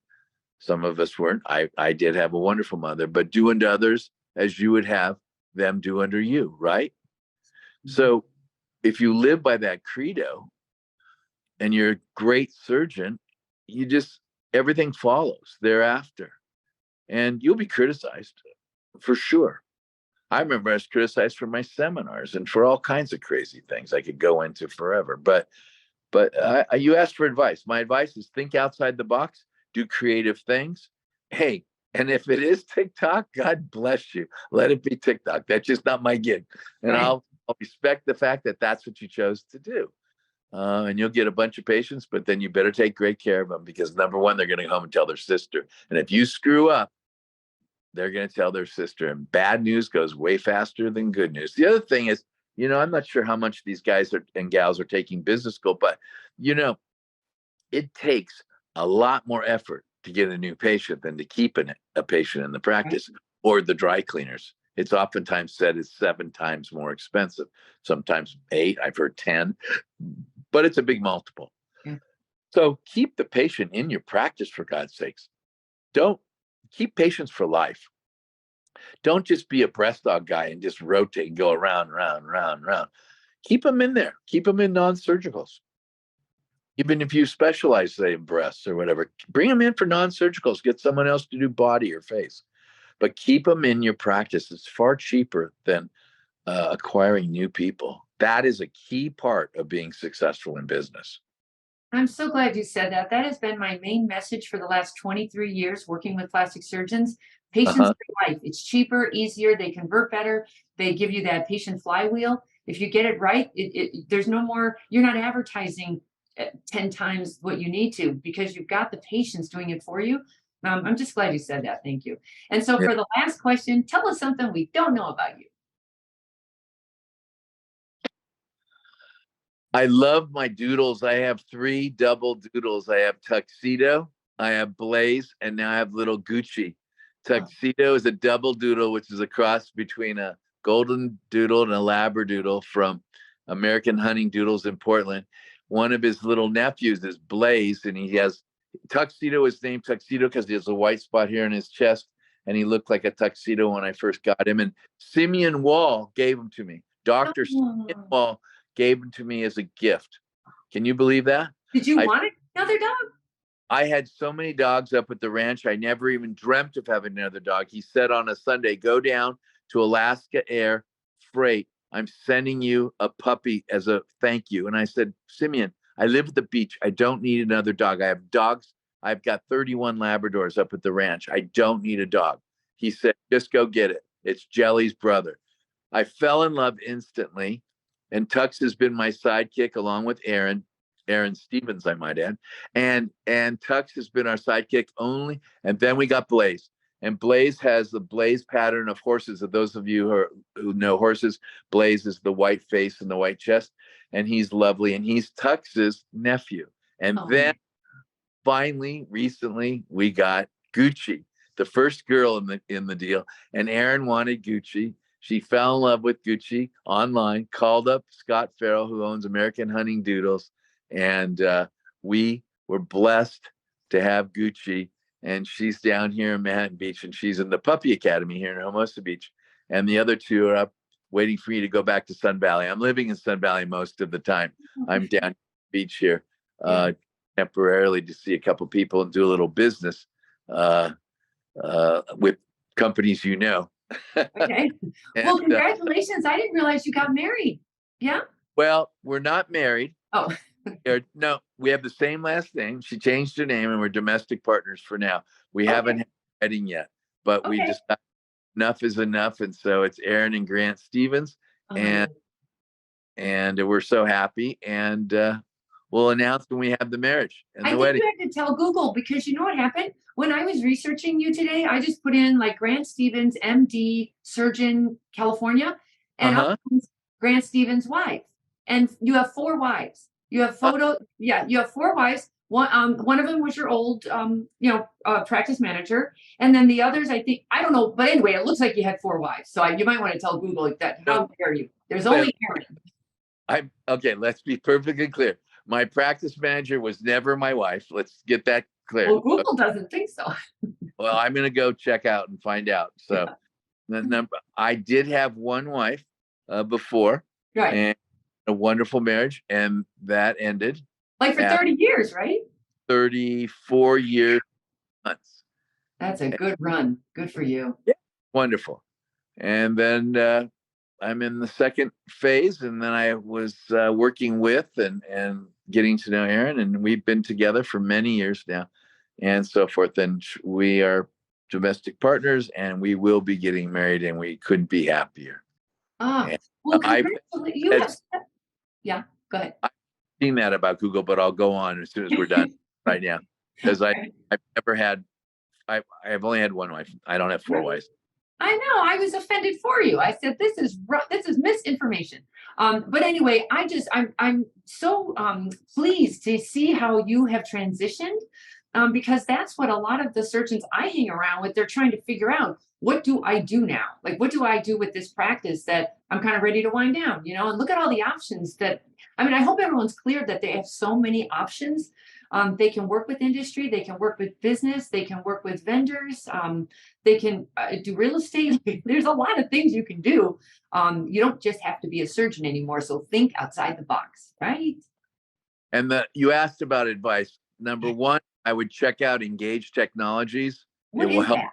[SPEAKER 2] some of us weren't. I did have a wonderful mother, but do unto others as you would have them do unto you, right? So if you live by that credo and you're a great surgeon, everything follows thereafter. And you'll be criticized for sure. I remember I was criticized for my seminars and for all kinds of crazy things I could go into forever. But you asked for advice. My advice is think outside the box, do creative things. Hey, and if it is TikTok, God bless you. Let it be TikTok. That's just not my gig. And
[SPEAKER 1] Right.
[SPEAKER 2] I'll respect the fact that that's what you chose to do. And you'll get a bunch of patients, but then you better take great care of them because number one, they're going to go home and tell their sister. And if you screw up, they're going to tell their sister. And bad news goes way faster than good news. The other thing is, I'm not sure how much these guys and gals are taking business school, but, it takes a lot more effort to get a new patient than to keep a patient in the practice or the dry cleaners. It's oftentimes said it's 7 times more expensive, sometimes 8, I've heard 10, but it's a big multiple.
[SPEAKER 1] Yeah.
[SPEAKER 2] So keep the patient in your practice, for God's sakes. Don't keep patients for life. Don't just be a breast dog guy and just rotate and go around, round. Keep them in there. Keep them in non-surgicals. Even if you specialize, say, in breasts or whatever, bring them in for non-surgicals. Get someone else to do body or face. But keep them in your practice. It's far cheaper than acquiring new people. That is a key part of being successful in business.
[SPEAKER 1] I'm so glad you said that. That has been my main message for the last 23 years working with plastic surgeons. Patients
[SPEAKER 2] Uh-huh.
[SPEAKER 1] for life. It's cheaper, easier, they convert better, they give you that patient flywheel. If you get it right, there's no more, you're not advertising 10 times what you need to because you've got the patients doing it for you. I'm just glad you said that. Thank you. And so
[SPEAKER 2] Yeah.
[SPEAKER 1] for the last question, tell us something we don't know about you.
[SPEAKER 2] I love my doodles. I have three double doodles. I have Tuxedo, I have Blaze, and now I have little Gucci.
[SPEAKER 1] Oh,
[SPEAKER 2] Tuxedo is a double doodle, which is a cross between a golden doodle and a labradoodle from American Hunting Doodles in Portland. One of his little nephews is Blaze, and he has Tuxedo is named Tuxedo because he has a white spot here in his chest, and he looked like a tuxedo when I first got him. And Simeon Wall gave him to me. Dr. Simeon
[SPEAKER 1] no.
[SPEAKER 2] Wall gave them to me as a gift. Can you believe that?
[SPEAKER 1] Did you
[SPEAKER 2] I
[SPEAKER 1] want another dog?
[SPEAKER 2] I had so many dogs up at the ranch. I never even dreamt of having another dog. He said on a Sunday, go down to Alaska Air Freight. I'm sending you a puppy as a thank you. And I said, Simeon, I live at the beach. I don't need another dog. I have dogs. I've got 31 Labradors up at the ranch. I don't need a dog. He said, just go get it. It's Jelly's brother. I fell in love instantly. And Tux has been my sidekick along with Aaron Stevens, I might add. And Tux has been our sidekick only. And then we got Blaze. And Blaze has the Blaze pattern of horses. And those of you who know horses, Blaze is the white face and the white chest. And he's lovely. And he's Tux's nephew. And
[SPEAKER 1] Oh,
[SPEAKER 2] then finally, recently, we got Gucci, the first girl in the deal. And Aaron wanted Gucci. She fell in love with Gucci online, called up Scott Farrell, who owns American Hunting Doodles, and we were blessed to have Gucci. And she's down here in Manhattan Beach, and she's in the Puppy Academy here in Hermosa Beach. And the other two are up waiting for me to go back to Sun Valley. I'm living in Sun Valley most of the time. I'm down beach here
[SPEAKER 1] yeah.
[SPEAKER 2] temporarily to see a couple people and do a little business uh, with companies you know.
[SPEAKER 1] Okay.
[SPEAKER 2] And
[SPEAKER 1] Well, congratulations. I didn't realize you got married. Yeah?
[SPEAKER 2] well, we're not married.
[SPEAKER 1] Oh,
[SPEAKER 2] No, we have the same last name. She changed her name, and we're domestic partners for now. We haven't
[SPEAKER 1] okay.
[SPEAKER 2] had a wedding yet, but we
[SPEAKER 1] Okay.
[SPEAKER 2] decided enough is enough, and so it's Aaron and Grant Stevens, and
[SPEAKER 1] Oh,
[SPEAKER 2] we're so happy, and we'll announce when we have the marriage and
[SPEAKER 1] I
[SPEAKER 2] the
[SPEAKER 1] think
[SPEAKER 2] wedding.
[SPEAKER 1] you had to tell Google because you know what happened? When I was researching you today, I just put in like Grant Stevens, MD, surgeon, California,
[SPEAKER 2] Uh
[SPEAKER 1] and up
[SPEAKER 2] huh.
[SPEAKER 1] comes Grant Stevens' wife. And you have four wives. You have yeah, you have four wives. One of them was your old, practice manager, and then the others, I think, I don't know, but anyway, it looks like you had four wives. So you might want to tell Google that.
[SPEAKER 2] No,
[SPEAKER 1] How dare you? There's only Aaron.
[SPEAKER 2] I okay. Let's be perfectly clear. My practice manager was never my wife. Let's get that clear.
[SPEAKER 1] Well, Google doesn't think so.
[SPEAKER 2] Well, I'm going to go check out and find out. So
[SPEAKER 1] Yeah,
[SPEAKER 2] the number I did have one wife before,
[SPEAKER 1] right.
[SPEAKER 2] and a wonderful marriage, and that ended
[SPEAKER 1] Like for
[SPEAKER 2] at
[SPEAKER 1] 30 years, right?
[SPEAKER 2] 34 years months.
[SPEAKER 1] That's a good run. Good for you.
[SPEAKER 2] Yeah, wonderful. And then I'm in the second phase, and then I was working with and getting to know Aaron, and we've been together for many years now, and so forth. And we are domestic partners, and we will be getting married, and we couldn't be happier.
[SPEAKER 1] Ah,
[SPEAKER 2] And
[SPEAKER 1] well,
[SPEAKER 2] I've
[SPEAKER 1] congratulations. You
[SPEAKER 2] had
[SPEAKER 1] have, yeah, go ahead.
[SPEAKER 2] seen that about Google, but I'll go on as soon as we're done right now because I've never had I've only had one wife. I don't have four wives.
[SPEAKER 1] I know. I was offended for you. I said this is misinformation. But anyway, I'm so pleased to see how you have transitioned, because that's what a lot of the surgeons I hang around with. They're trying to figure out, what do I do now? Like, what do I do with this practice that I'm kind of ready to wind down? And look at all the options that. I mean, I hope everyone's clear that they have so many options. They can work with industry, they can work with business, they can work with vendors. They can do real estate. There's a lot of things you can do. You don't just have to be a surgeon anymore. So think outside the box, right?
[SPEAKER 2] And you asked about advice. Number one, I would check out Engage Technologies. It
[SPEAKER 1] What
[SPEAKER 2] will
[SPEAKER 1] is
[SPEAKER 2] help.
[SPEAKER 1] that?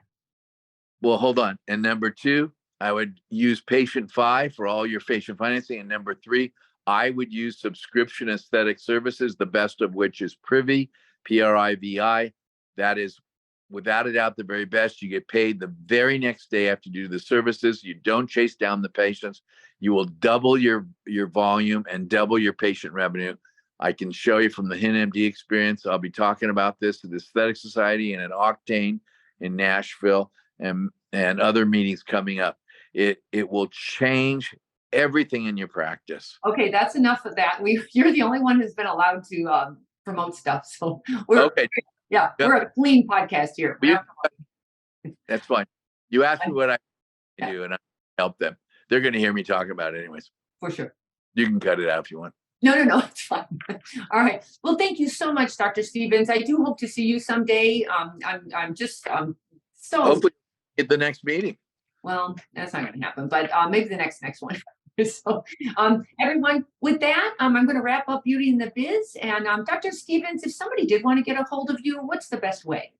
[SPEAKER 2] Well, hold on. And number two, I would use Patient Fi for all your patient financing. And number three, I would use subscription aesthetic services, the best of which is Privi, Privi. That is, without a doubt, the very best. You get paid the very next day after you do the services. You don't chase down the patients. You will double your volume and double your patient revenue. I can show you from the HintMD experience. I'll be talking about this at the Aesthetic Society and at Octane in Nashville and other meetings coming up. It will change everything in your practice.
[SPEAKER 1] Okay, that's enough of that. You're the only one who's been allowed to promote stuff. So we're a clean podcast here.
[SPEAKER 2] That's fine. You asked me what I do, and I help them. They're going to hear me talking about it anyways.
[SPEAKER 1] For sure.
[SPEAKER 2] You can cut it out if you want.
[SPEAKER 1] No, it's fine. All right. Well, thank you so much, Dr. Stevens. I do hope to see you someday. I'm just so
[SPEAKER 2] hopefully at the next meeting.
[SPEAKER 1] Well, that's not going to happen, but maybe the next one. So, everyone, with that, I'm going to wrap up Beauty in the Biz. And Dr. Stevens, if somebody did want to get a hold of you, what's the best way?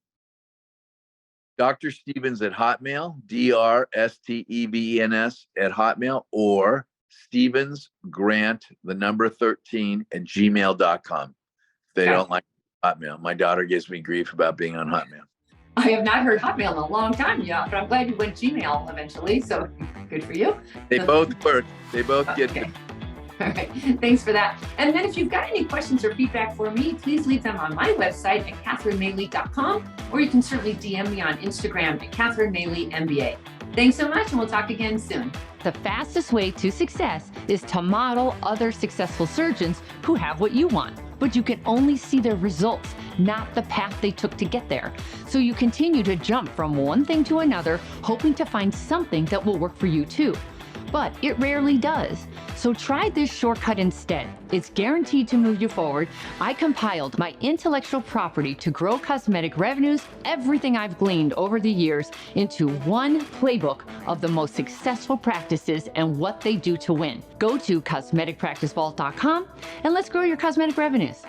[SPEAKER 2] Dr. Stevens at Hotmail, DrStevens at Hotmail, or Stevens Grant, the number 13 at gmail.com. If they don't like Hotmail. My daughter gives me grief about being on Hotmail.
[SPEAKER 1] I have not heard Hotmail in a long time yet, but I'm glad you went Gmail eventually. So good for you.
[SPEAKER 2] They both work. They both get good.
[SPEAKER 1] All right. Thanks for that. And then if you've got any questions or feedback for me, please leave them on my website at catherinemaley.com, or you can certainly DM me on Instagram at catherinemaley.mba. Thanks so much, and we'll talk again soon.
[SPEAKER 3] The fastest way to success is to model other successful surgeons who have what you want, but you can only see their results, not the path they took to get there. So you continue to jump from one thing to another, hoping to find something that will work for you too. But it rarely does. So try this shortcut instead. It's guaranteed to move you forward. I compiled my intellectual property to grow cosmetic revenues, everything I've gleaned over the years, into one playbook of the most successful practices and what they do to win. Go to cosmeticpracticevault.com and let's grow your cosmetic revenues.